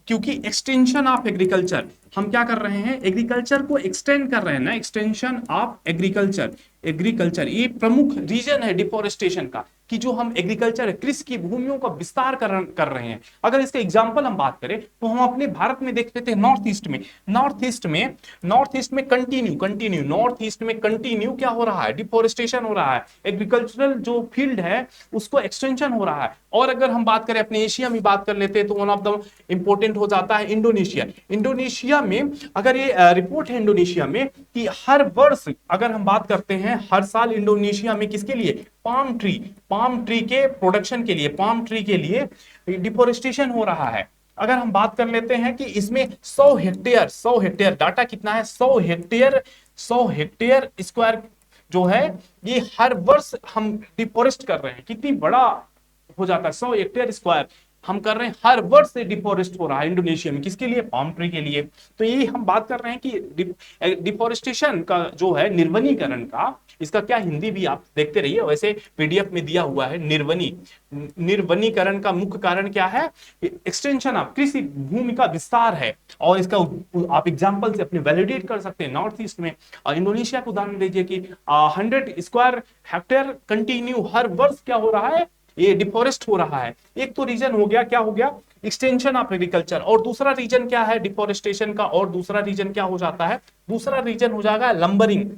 A: क्योंकि एक्सटेंशन ऑफ एग्रीकल्चर, हम क्या कर रहे हैं, एग्रीकल्चर को एक्सटेंड कर रहे हैं ना, एक्सटेंशन ऑफ एग्रीकल्चर ये प्रमुख रीजन है डिफॉरेस्टेशन का, कि जो हम एग्रीकल्चर कृषि की भूमियों का विस्तार कर रहे हैं। अगर इसका एग्जांपल हम बात करें तो हम अपने भारत में देख लेते हैं, नॉर्थ ईस्ट में कंटिन्यू क्या हो रहा है, डिफॉरेस्टेशन हो रहा है, एग्रीकल्चरल जो फील्ड है उसको एक्सटेंशन हो रहा है। और अगर हम बात करें अपने एशिया में बात कर लेते हैं, तो वन ऑफ द इंपॉर्टेंट हो जाता है इंडोनेशिया में। अगर ये रिपोर्ट है इंडोनेशिया में कि हर वर्ष, अगर हम बात करते हैं हैं हर साल इंडोनेशिया में किसके लिए, पाम ट्री के प्रोडक्शन के लिए, पाम ट्री के लिए डिफोरेस्टेशन हो रहा है। अगर हम बात कर लेते हैं कि इसमें 100 हेक्टेयर डाटा कितना है, 100 हेक्टेयर स्क्वायर जो है ये हर वर्ष हम डिफोरेस्ट कर रहे हैं। कितनी बड़ा हो जाता है, 100 हेक्टेयर स्क्वायर हम कर रहे हैं, हर वर्ष से डिफोरेस्ट हो रहा है इंडोनेशिया में, किसके लिए, पाम ट्री के लिए। तो यही हम बात कर रहे हैं कि डिफोरेस्टेशन का जो है, निर्वनीकरण का, इसका क्या हिंदी भी आप देखते रहिए, वैसे पीडीएफ में दिया हुआ है। निर्वनीकरण का मुख्य कारण क्या है, एक्सटेंशन ऑफ कृषि भूमि का विस्तार है, और इसका आप एग्जांपल से अपने वैलिडेट कर सकते हैं। नॉर्थ ईस्ट में इंडोनेशिया को उदाहरण दीजिए कि 100 स्क्वायर हेक्टेयर कंटिन्यू हर वर्ष क्या हो रहा है, ये डिफोरेस्ट हो रहा है। एक तो रीजन हो गया, क्या हो गया, एक्सटेंशन ऑफ एग्रीकल्चर, और दूसरा रीजन क्या है डिफोरेस्टेशन का, और दूसरा रीजन क्या हो जाता है, दूसरा रीजन हो जाएगा लंबरिंग।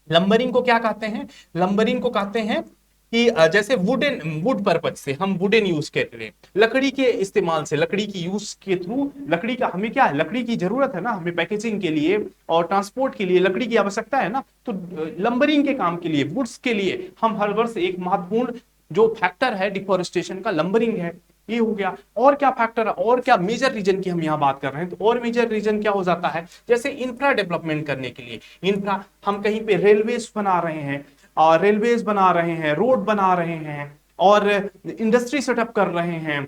A: लंबरिंग को क्या कहते हैं, लंबरिंग को कहते हैं कि जैसे वुड पर्पज से हम वुडन यूज करते हैं, लकड़ी के इस्तेमाल से, लकड़ी की यूज के थ्रू, लकड़ी का हमें क्या है, लकड़ी की जरूरत है ना, हमें पैकेजिंग के लिए और ट्रांसपोर्ट के लिए लकड़ी की आवश्यकता है ना, तो लंबरिंग के काम के लिए, वुड्स के लिए हम हर वर्ष एक महत्वपूर्ण जो फैक्टर है डिफोरेस्टेशन का, लंबरिंग है। ये हो गया। और क्या फैक्टर है, और क्या मेजर रीजन की हम यहाँ बात कर रहे हैं, तो और मेजर रीजन क्या हो जाता है, जैसे इंफ्रा डेवलपमेंट करने के लिए, इंफ्रा हम कहीं पे रेलवेज बना रहे हैं, रेलवेज बना रहे हैं, रोड बना रहे हैं, और इंडस्ट्री सेटअप कर रहे हैं,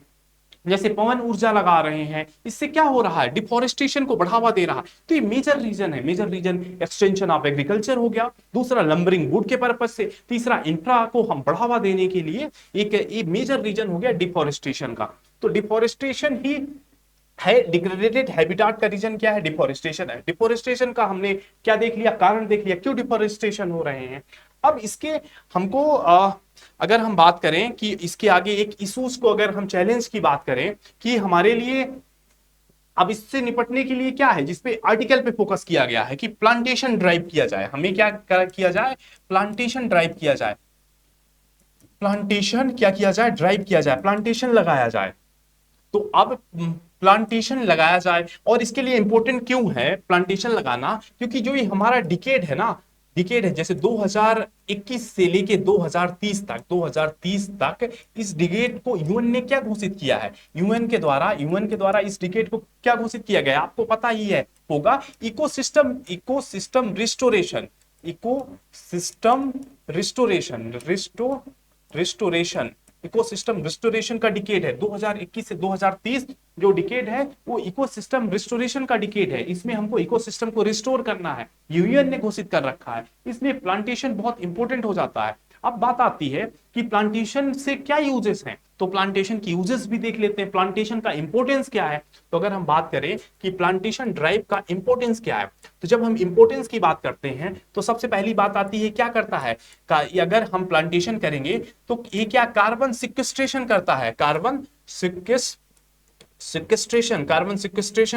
A: जैसे पवन ऊर्जा लगा रहे हैं, इससे क्या हो रहा है, डिफोरेस्टेशन को बढ़ावा दे रहा है। तो ये मेजर रीजन है, major reason extension of agriculture हो गया, दूसरा लंबरिंग वुड के पर्पज से, तीसरा इंफ्रा को हम बढ़ावा देने के लिए, एक मेजर रीजन हो गया डिफोरेस्टेशन का। तो डिफोरेस्टेशन ही है। डिग्रेडेड हैबिटाट का रीजन क्या है, डिफोरेस्टेशन है। डिफोरेस्टेशन का हमने क्या देख लिया, कारण देख लिया, क्यों डिफोरेस्टेशन हो रहे हैं। अब इसके हमको अगर हम बात करें कि इसके आगे एक इश्यूज को अगर हम चैलेंज की बात करें कि हमारे लिए अब इससे निपटने के लिए क्या है, जिसपे आर्टिकल पे फोकस किया गया है कि प्लांटेशन ड्राइव किया जाए, हमें क्या किया जाए, प्लांटेशन ड्राइव किया जाए, प्लांटेशन क्या किया जाए, ड्राइव किया जाए, प्लांटेशन लगाया जाए। तो अब प्लांटेशन लगाया जाए, और इसके लिए इंपॉर्टेंट क्यों है प्लांटेशन लगाना, क्योंकि जो ये हमारा डिकेड है ना, डिकेड है, जैसे 2021 से लेके 2030 तक इस डिकेड को यूएन ने क्या घोषित किया है, यूएन के द्वारा इस डिकेड को क्या घोषित किया गया, आपको पता ही है होगा, ecosystem restoration, ecosystem restoration ecosystem restoration का डिकेड है। 2021 से 2030 जो डिकेड है वो इकोसिस्टम रिस्टोरेशन का डिकेड है। इसमें हमको इकोसिस्टम को रिस्टोर करना है, यूएन ने घोषित कर रखा है, इसलिए प्लांटेशन बहुत इंपॉर्टेंट हो जाता है। अब बात आती है कि प्लांटेशन से क्या यूजेस हैं, तो प्लांटेशन की यूजेस भी देख लेते हैं, प्लांटेशन का इंपॉर्टेंस क्या है। तो अगर हम बात करें कि प्लांटेशन ड्राइव का इंपॉर्टेंस क्या है, तो जब हम इंपॉर्टेंस की बात करते हैं तो सबसे पहली बात आती है क्या करता है, अगर हम प्लांटेशन करेंगे तो ये क्या कार्बन सिक्वेस्ट्रेशन करता है, कार्बन सिक्वेस्ट्रेशन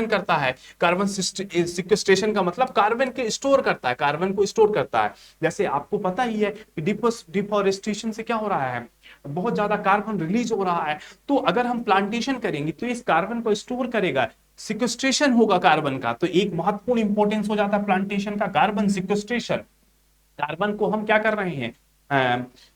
A: करता है। कार्बन सिक्वेस्ट्रेशन का मतलब कार्बन के स्टोर करता है, कार्बन को स्टोर करता है। जैसे आपको पता ही है कि डिफोरेस्टेशन से क्या हो रहा है, बहुत ज्यादा कार्बन रिलीज हो रहा है। तो अगर हम प्लांटेशन करेंगे तो इस कार्बन को स्टोर करेगा, सिक्वेस्ट्रेशन होगा कार्बन का। तो एक महत्वपूर्ण इंपॉर्टेंस हो जाता है प्लांटेशन का, कार्बन सिक्वेस्ट्रेशन। कार्बन को हम क्या कर रहे हैं,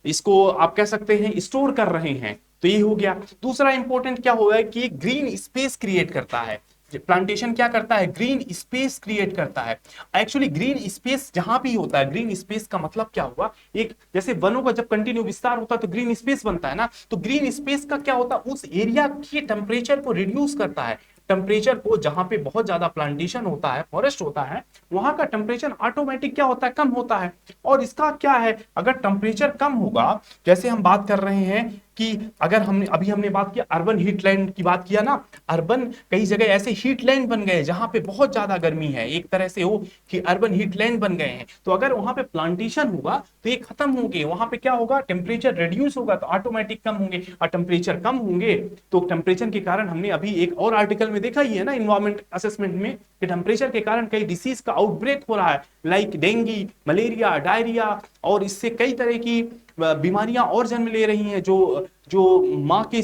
A: इसको आप कह सकते हैं स्टोर कर रहे हैं। तो ये हो गया। दूसरा इंपॉर्टेंट क्या होगा कि ग्रीन स्पेस क्रिएट करता है। प्लांटेशन क्या करता है, ग्रीन स्पेस क्रिएट करता है। एक्चुअली ग्रीन स्पेस जहां भी होता है, ग्रीन स्पेस का मतलब क्या हुआ, एक जैसे वनों का जब कंटिन्यू विस्तार होता है तो ग्रीन स्पेस बनता है ना, तो ग्रीन स्पेस का क्या होता है, उस एरिया के टेम्परेचर को रिड्यूस करता है। टेम्परेचर को, जहां पे बहुत ज्यादा प्लांटेशन होता है, फॉरेस्ट होता है, वहां का टेम्परेचर ऑटोमेटिक क्या होता है, कम होता है। और इसका क्या है, अगर टेम्परेचर कम होगा, जैसे हम बात कर रहे हैं कि अगर हमने बात किया अर्बन हीटलैंड की बात किया ना, अर्बन कई जगह ऐसे हीटलैंड बन गए जहां पे बहुत ज्यादा गर्मी है, एक तरह से वो कि अर्बन हीटलैंड बन गए हैं। तो अगर वहां पे प्लांटेशन होगा तो ये खत्म होंगे, वहां पे क्या होगा, टेम्परेचर रिड्यूस होगा तो ऑटोमेटिक कम होंगे, और टेम्परेचर कम होंगे तो टेम्परेचर के कारण हमने अभी एक और आर्टिकल में देखा ही है ना, इन्वायरमेंट असेसमेंट में, कि टेम्परेचर के कारण कई डिसीज का आउटब्रेक हो रहा है, लाइक डेंगू, मलेरिया, डायरिया, और इससे कई तरह की बीमारियां और जन्म ले रही हैं जो माँ की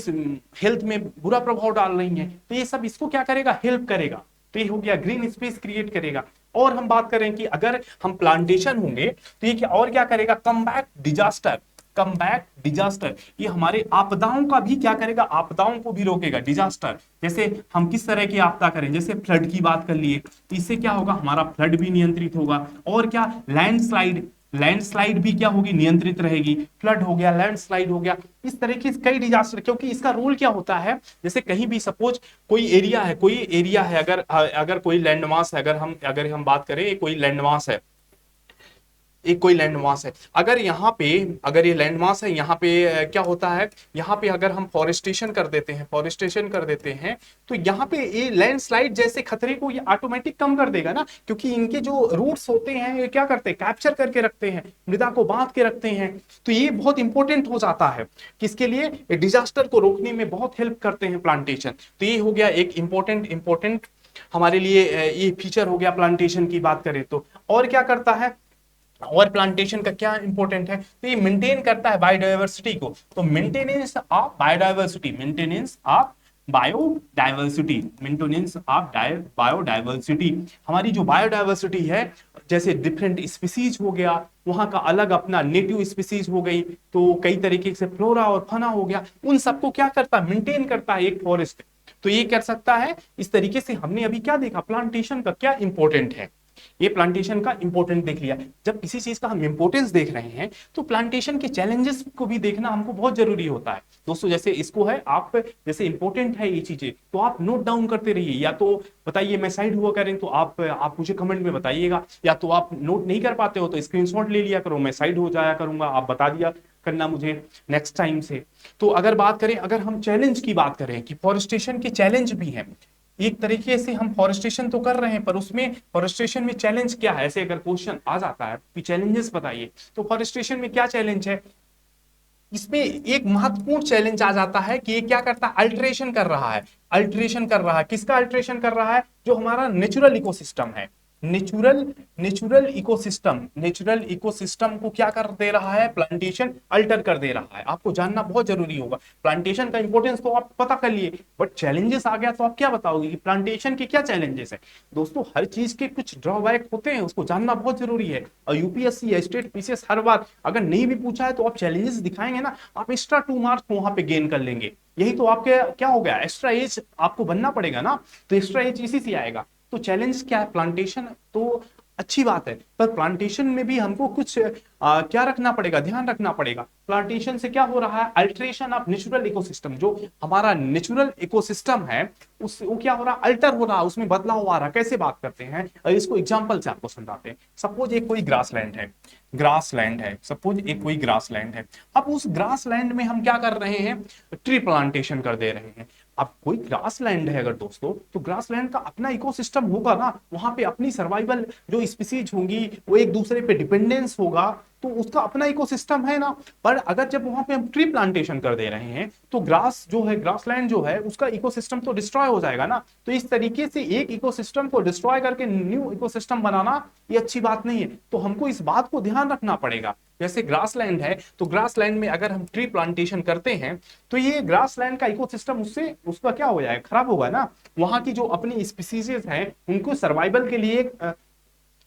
A: हेल्थ में बुरा प्रभाव डाल रही हैं। तो ये सब इसको क्या करेगा, हेल्प करेगा। तो ये हो गया, ग्रीन स्पेस क्रिएट करेगा। और हम बात करें कि अगर हम प्लांटेशन होंगे तो ये क्या और क्या करेगा, कमबैक डिजास्टर, कमबैक डिजास्टर, ये हमारे आपदाओं का भी क्या करेगा, आपदाओं को भी रोकेगा। डिजास्टर जैसे हम किस तरह की आपदा करें, जैसे फ्लड की बात कर लिए तो इससे क्या होगा, हमारा फ्लड भी नियंत्रित होगा। और क्या, लैंडस्लाइड, लैंडस्लाइड भी क्या होगी, नियंत्रित रहेगी। फ्लड हो गया, लैंडस्लाइड हो गया, इस तरह के कई डिजास्टर, क्योंकि इसका रोल क्या होता है, जैसे कहीं भी सपोज कोई एरिया है, कोई एरिया है, अगर अगर कोई लैंडमास है, अगर हम बात करें कोई लैंडमास है, एक कोई लैंडमास है, अगर यहाँ पे, अगर ये लैंडमास है यहाँ पे क्या होता है, यहाँ पे अगर हम फॉरेस्टेशन कर देते हैं, फॉरेस्टेशन कर देते हैं तो यहाँ पे ये लैंडस्लाइड जैसे खतरे को ये ऑटोमेटिक कम कर देगा ना, क्योंकि इनके जो रूट्स होते हैं ये क्या करते हैं, कैप्चर करके रखते हैं, मृदा को बांध के रखते हैं। तो ये बहुत इंपॉर्टेंट हो जाता है किसके लिए, डिजास्टर को रोकने में बहुत हेल्प करते हैं प्लांटेशन। तो ये हो गया एक इंपॉर्टेंट हमारे लिए ये फीचर हो गया प्लांटेशन की बात करें तो। और क्या करता है, और प्लांटेशन का क्या इंपॉर्टेंट है, तो ये मेंटेन करता है बायोडायवर्सिटी को। तो maintenance of biodiversity, maintenance of biodiversity, maintenance of biodiversity, हमारी जो बायोडायवर्सिटी है, जैसे डिफरेंट स्पीसीज हो गया, वहां का अलग अपना नेटिव स्पीसीज हो गई, तो कई तरीके से फ्लोरा और फना हो गया, उन सबको क्या करता है, मेंटेन करता है एक फॉरेस्ट। तो ये कर सकता है। इस तरीके से हमने अभी क्या देखा, प्लांटेशन का क्या इंपॉर्टेंट है, ये प्लांटेशन का इंपॉर्टेंट देख लिया। जब किसी चीज का हम इंपॉर्टेंस देख रहे हैं तो प्लांटेशन के चैलेंजेस को भी देखना हमको बहुत जरूरी होता है दोस्तों। जैसे इसको है, आप जैसे इंपॉर्टेंट है ये चीजें तो आप नोट डाउन करते रहिए, या तो बताइए मैं साइड हुआ करें तो आप मुझे कमेंट में बताइएगा, या तो आप नोट नहीं कर पाते हो तो स्क्रीनशॉट ले लिया करो, मैं साइड हो जाया करूंगा, आप बता दिया करना मुझे नेक्स्ट टाइम से। तो अगर बात करें, अगर हम चैलेंज की बात करें कि फॉरेस्टेशन के चैलेंज भी हैं, एक तरीके से हम फॉरेस्टेशन तो कर रहे हैं पर उसमें फॉरेस्टेशन में चैलेंज क्या है, ऐसे अगर क्वेश्चन आ जाता है कि चैलेंजेस बताइए तो फॉरेस्टेशन में क्या चैलेंज है, इसमें एक महत्वपूर्ण चैलेंज आ जाता है कि ये क्या करता है, अल्टरेशन कर रहा है। अल्टरेशन कर रहा है, किसका अल्टरेशन कर रहा है, जो हमारा नेचुरल इकोसिस्टम है, नेचुरल इकोसिस्टम को क्या कर दे रहा है, प्लांटेशन अल्टर कर दे रहा है। आपको जानना बहुत जरूरी होगा, प्लांटेशन का इंपॉर्टेंस तो आप पता कर लिए, बट चैलेंजेस आ गया तो आप क्या बताओगे कि प्लांटेशन के क्या चैलेंजेस है। दोस्तों हर चीज के कुछ ड्रॉबैक होते हैं, उसको जानना बहुत जरूरी है। और यूपीएससी या स्टेट पीसीएस हर बार अगर नहीं भी पूछा है तो आप चैलेंजेस दिखाएंगे ना, आप एक्स्ट्रा 2 मार्क्स वहां पे गेन कर लेंगे। यही तो आपके क्या हो गया, एक्स्ट्रा एज आपको बनना पड़ेगा ना, तो एक्स्ट्रा एज इसी से आएगा। तो चैलेंज क्या है, प्लांटेशन तो अच्छी बात है, पर प्लांटेशन में भी हमको कुछ क्या रखना पड़ेगा, ध्यान रखना पड़ेगा। प्लांटेशन से क्या हो रहा है, अल्टरेशन ऑफ नेचुरल इकोसिस्टम, जो हमारा नेचुरल इकोसिस्टम है उस वो क्या हो रहा है, अल्टर हो रहा है, उसमें बदलाव आ रहा है। कैसे बात करते हैं, इसको एग्जांपल से आपको समझाते हैं। सपोज एक कोई ग्रासलैंड है, सपोज एक कोई ग्रासलैंड है। अब उस ग्रासलैंड में हम क्या कर रहे हैं, ट्री प्लांटेशन कर दे रहे हैं। अब कोई ग्रासलैंड है अगर दोस्तों, तो ग्रासलैंड का अपना इकोसिस्टम होगा ना, वहां पे अपनी सर्वाइवल जो स्पीसीज होंगी वो एक दूसरे पे डिपेंडेंस होगा, तो उसका अपना इकोसिस्टम है ना। पर अगर जब वहां पे हम ट्री प्लांटेशन कर दे रहे हैं तो ग्रास जो है, ग्रासलैंड जो है, उसका इकोसिस्टम तो डिस्ट्रॉय हो जाएगा ना। तो इस तरीके से एक इकोसिस्टम को डिस्ट्रॉय करके न्यू इकोसिस्टम बनाना ये अच्छी बात नहीं है। तो हमको इस बात को ध्यान रखना पड़ेगा, जैसे ग्रासलैंड है तो ग्रासलैंड में अगर हम ट्री प्लांटेशन करते हैं तो ये ग्रासलैंड का इकोसिस्टम उससे उसका क्या हो जाएगा, खराब होगा ना। वहां की जो अपनी स्पीसीज हैं उनको सर्वाइवल के लिए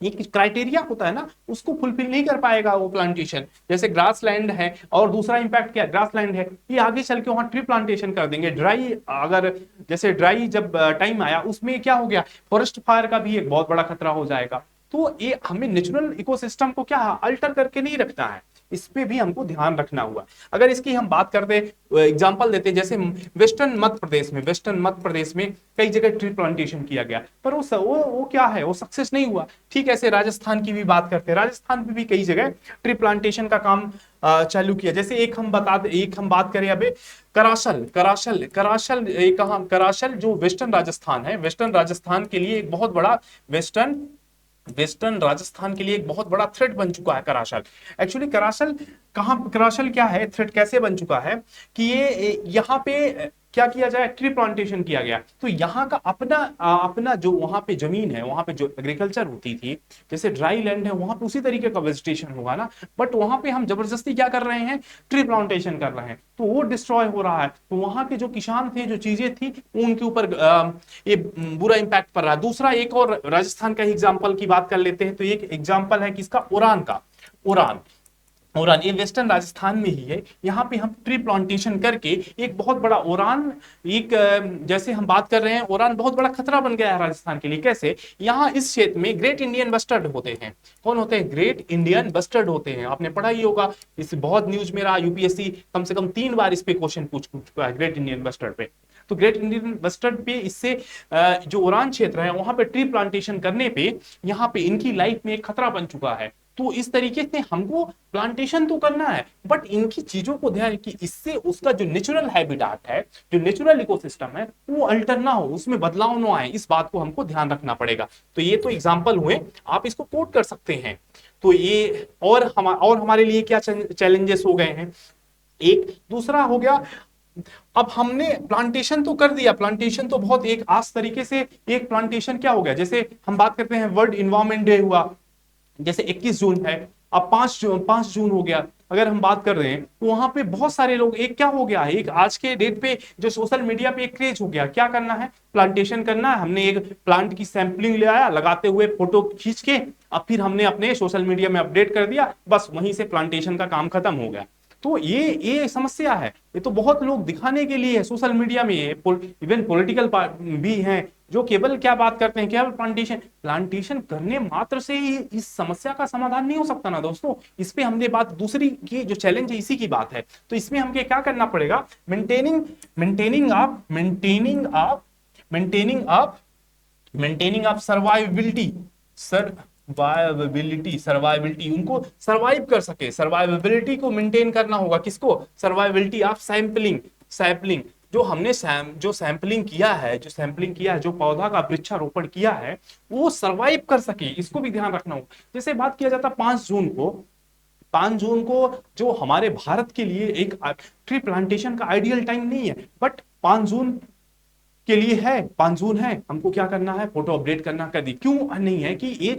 A: एक क्राइटेरिया होता है ना, उसको फुलफिल नहीं कर पाएगा वो प्लांटेशन। जैसे ग्रासलैंड है, और दूसरा इंपैक्ट क्या, ग्रासलैंड है ये आगे चल के वहां ट्री प्लांटेशन कर देंगे, ड्राई अगर जैसे ड्राई जब टाइम आया उसमें क्या हो गया, फॉरेस्ट फायर का भी एक बहुत बड़ा खतरा हो जाएगा। तो ये हमें नेचुरल इकोसिस्टम को क्या अल्टर करके नहीं रखना है, इस पे भी हमको ध्यान रखना हुआ। अगर इसकी हम बात करते, एग्जांपल देते, जैसे वेस्टर्न मध्य प्रदेश में कई जगह ट्री प्लांटेशन किया गया, पर वो क्या है, वो सक्सेस नहीं हुआ। ठीक ऐसे राजस्थान की भी बात करते हैं, राजस्थान में भी कई जगह ट्री प्लांटेशन का काम चालू किया। जैसे एक हम बात करें अभी कराशल जो वेस्टर्न राजस्थान है, वेस्टर्न राजस्थान के लिए एक बहुत बड़ा थ्रेट बन चुका है कराशल। एक्चुअली कराशल क्या है, थ्रेट कैसे बन चुका है कि ये यहाँ पे क्या किया जाए, ट्री प्लांटेशन किया गया। तो यहाँ का अपना अपना जो वहां पे जमीन है, वहां पे जो एग्रीकल्चर होती थी, जैसे ड्राई लैंड है वहां पे उसी तरीके का वेजिटेशन होगा ना, बट वहां पे हम जबरदस्ती क्या कर रहे हैं, ट्री प्लांटेशन कर रहे हैं, तो वो डिस्ट्रॉय हो रहा है। तो वहां के जो किसान थे, जो चीजें थी, उनके ऊपर ये बुरा इंपैक्ट पड़ रहा है। दूसरा एक और राजस्थान का एग्जाम्पल की बात कर लेते हैं, तो एक एग्जाम्पल है किसका, उरान का। उरान, उरान ये वेस्टर्न राजस्थान में ही है। यहाँ पे हम ट्री प्लांटेशन करके एक बहुत बड़ा उरान, एक जैसे हम बात कर रहे हैं, उरान बहुत बड़ा खतरा बन गया है राजस्थान के लिए। कैसे, यहाँ इस क्षेत्र में ग्रेट इंडियन बस्टर्ड होते हैं। कौन होते हैं, ग्रेट इंडियन बस्टर्ड होते हैं। आपने पढ़ा ही होगा, इस बहुत न्यूज में रहा, यूपीएससी कम से कम 3 बार इस पे क्वेश्चन पूछ चुका है, ग्रेट इंडियन बस्टर्ड पे। तो ग्रेट इंडियन बस्टर्ड पे इससे जो उरान क्षेत्र है वहां पे ट्री प्लांटेशन करने पे यहाँ पे इनकी लाइफ में एक खतरा बन चुका है। तो इस तरीके से हमको प्लांटेशन तो करना है, बट इनकी चीजों को ध्यान कि इससे उसका जो नेचुरल हैबिटाट है, जो नेचुरल इकोसिस्टम है, वो अल्टर ना हो, उसमें बदलाव ना आए, इस बात को हमको ध्यान रखना पड़ेगा। तो ये तो एग्जाम्पल हुए, आप इसको कोट कर सकते हैं। तो ये और हमारे लिए क्या चैलेंजेस हो गए हैं, एक दूसरा हो गया, अब हमने प्लांटेशन तो कर दिया, प्लांटेशन तो बहुत एक आस तरीके से, एक प्लांटेशन क्या हो गया, जैसे हम बात करते हैं वर्ल्ड इन्वायरमेंट डे हुआ, जैसे 21 जून है, अब 5 जून हो गया, अगर हम बात कर रहे हैं, तो वहां पे बहुत सारे लोग, एक क्या हो गया है, एक आज के डेट पे जो सोशल मीडिया पे एक क्रेज हो गया, क्या करना है, प्लांटेशन करना है। हमने एक प्लांट की सैंपलिंग ले आया, लगाते हुए फोटो खींच के, अब फिर हमने अपने सोशल मीडिया में अपडेट कर दिया, बस वहीं से प्लांटेशन का काम खत्म हो गया। तो ये समस्या है, ये तो बहुत लोग दिखाने के लिए है सोशल मीडिया में, इवन पॉलिटिकल भी हैं जो केवल क्या बात करते हैं, केवल प्लांटेशन प्लांटेशन करने मात्र से ही इस समस्या का समाधान नहीं हो सकता ना दोस्तों। इस पे हमने बात दूसरी की, जो चैलेंज है इसी की बात है। तो इसमें हमके क्या करना पड़ेगा, मेंटेनिंग ऑफ सर्वाइविलिटी, सर्वाइविलिटी उनको सर्वाइव कर सके, सर्वाइविलिटी को मेंटेन करना होगा, किसको, सर्वाइविलिटी ऑफ सैंपलिंग जो सैंपलिंग किया है, जो पौधा का वृक्षारोपण किया है, वो सर्वाइव कर सके, इसको भी ध्यान रखना होगा। जैसे बात किया जाता 5 जून को जो हमारे भारत के लिए एक ट्री प्लांटेशन का आइडियल टाइम नहीं है, बट 5 जून के लिए है, 5 जून है, हमको क्या करना है, फोटो अपडेट करना कर दी। क्यों नहीं है कि ये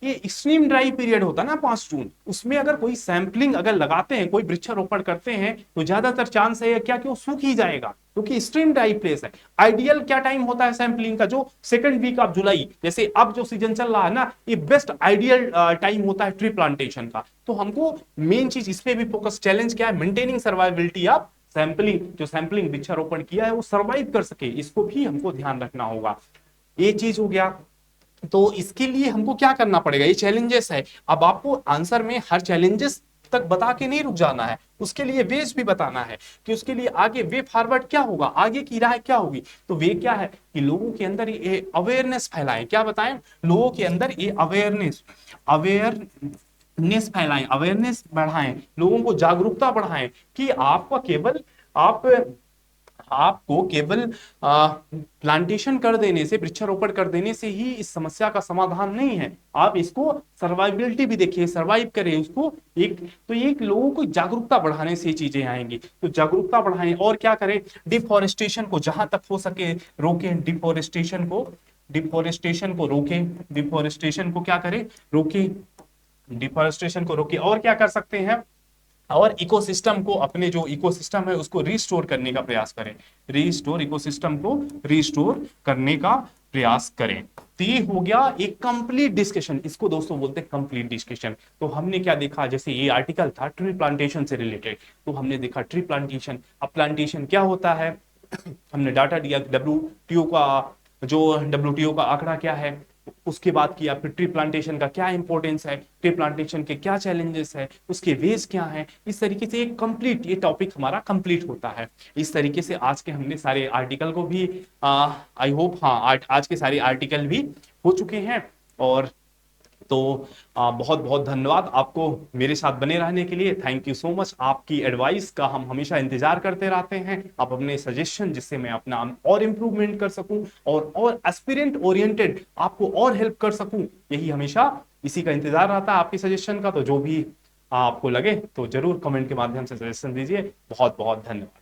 A: एक्सट्रीम ड्राई पीरियड होता है ना 5 जून, उसमें अगर कोई सैंपलिंग अगर लगाते हैं, कोई वृक्षारोपण करते हैं, तो ज्यादातर चांस है क्या कि वो सूख ही जाएगा, क्योंकि एक्सट्रीम ड्राई प्लेस है। आइडियल क्या टाइम होता है सैंपलिंग का, जो सेकंड वीक ऑफ जुलाई, जैसे अब जो सीजन चल रहा है ना, ये बेस्ट आइडियल टाइम होता है ट्री प्लांटेशन का। तो हमको मेन चीज इस पे भी फोकस, चैलेंज क्या है, मेंटेनिंग सर्वाइविलिटी ऑफ सैंपलिंग, जो सैंपलिंग वृक्षारोपण किया है वो सर्वाइव कर सके, इसको भी हमको ध्यान रखना होगा। ये चीज हो गया। तो इसके लिए हमको क्या करना पड़ेगा, ये चैलेंजेस है। अब आपको आंसर में हर चैलेंजेस तक बता के नहीं रुक जाना है, उसके लिए वेज भी बताना है कि उसके लिए आगे वे फॉरवर्ड क्या होगा, आगे की राह क्या होगी। तो वे क्या है कि लोगों के अंदर ये अवेयरनेस फैलाएं, क्या बताएं, लोगों के अंदर ये अवेयरनेस फैलाएं, अवेयरनेस बढ़ाएं, लोगों को जागरूकता बढ़ाएं कि आपको केवल प्लांटेशन कर देने से, वृक्षारोपण कर देने से ही इस समस्या का समाधान नहीं है, आप इसको सर्वाइविलिटी भी देखिए, सर्वाइव करें उसको। एक लोगों को जागरूकता बढ़ाने से चीजें आएंगी। तो जागरूकता बढ़ाएं और क्या करें, डिफॉरेस्टेशन को जहां तक हो सके रोकें, डिफॉरेस्टेशन को रोकें, डिफॉरेस्टेशन को क्या करें, रोकें, डिफॉरेस्टेशन को रोकें। और क्या कर सकते हैं, और इकोसिस्टम को, अपने जो इकोसिस्टम है उसको रिस्टोर करने का प्रयास करें, इकोसिस्टम को रिस्टोर करने का प्रयास करें। तो ये हो गया एक कंप्लीट डिस्कशन, इसको दोस्तों बोलते हैं कंप्लीट डिस्कशन। तो हमने क्या देखा, जैसे ये आर्टिकल था ट्री प्लांटेशन से रिलेटेड, तो हमने देखा ट्री प्लांटेशन, अब प्लांटेशन क्या होता है, हमने डाटा दिया, डब्ल्यूटीओ का आंकड़ा क्या है, उसके बाद किया, फिर ट्री प्लांटेशन का क्या इंपॉर्टेंस है, ट्री प्लांटेशन के क्या चैलेंजेस है, उसके वेज क्या है। इस तरीके से एक कंप्लीट ये टॉपिक हमारा कंप्लीट होता है। इस तरीके से आज के हमने सारे आर्टिकल को भी आई होप, हाँ आज के सारे आर्टिकल भी हो चुके हैं। और तो बहुत बहुत धन्यवाद आपको मेरे साथ बने रहने के लिए, थैंक यू सो मच। आपकी एडवाइस का हम हमेशा इंतजार करते रहते हैं, आप अपने सजेशन, जिससे मैं अपना और इम्प्रूवमेंट कर सकूं और एस्पिरेंट ओरिएंटेड आपको और हेल्प कर सकूं, यही हमेशा इसी का इंतजार रहता है आपके सजेशन का। तो जो भी आपको लगे तो जरूर कमेंट के माध्यम से सजेशन दीजिए। बहुत बहुत धन्यवाद।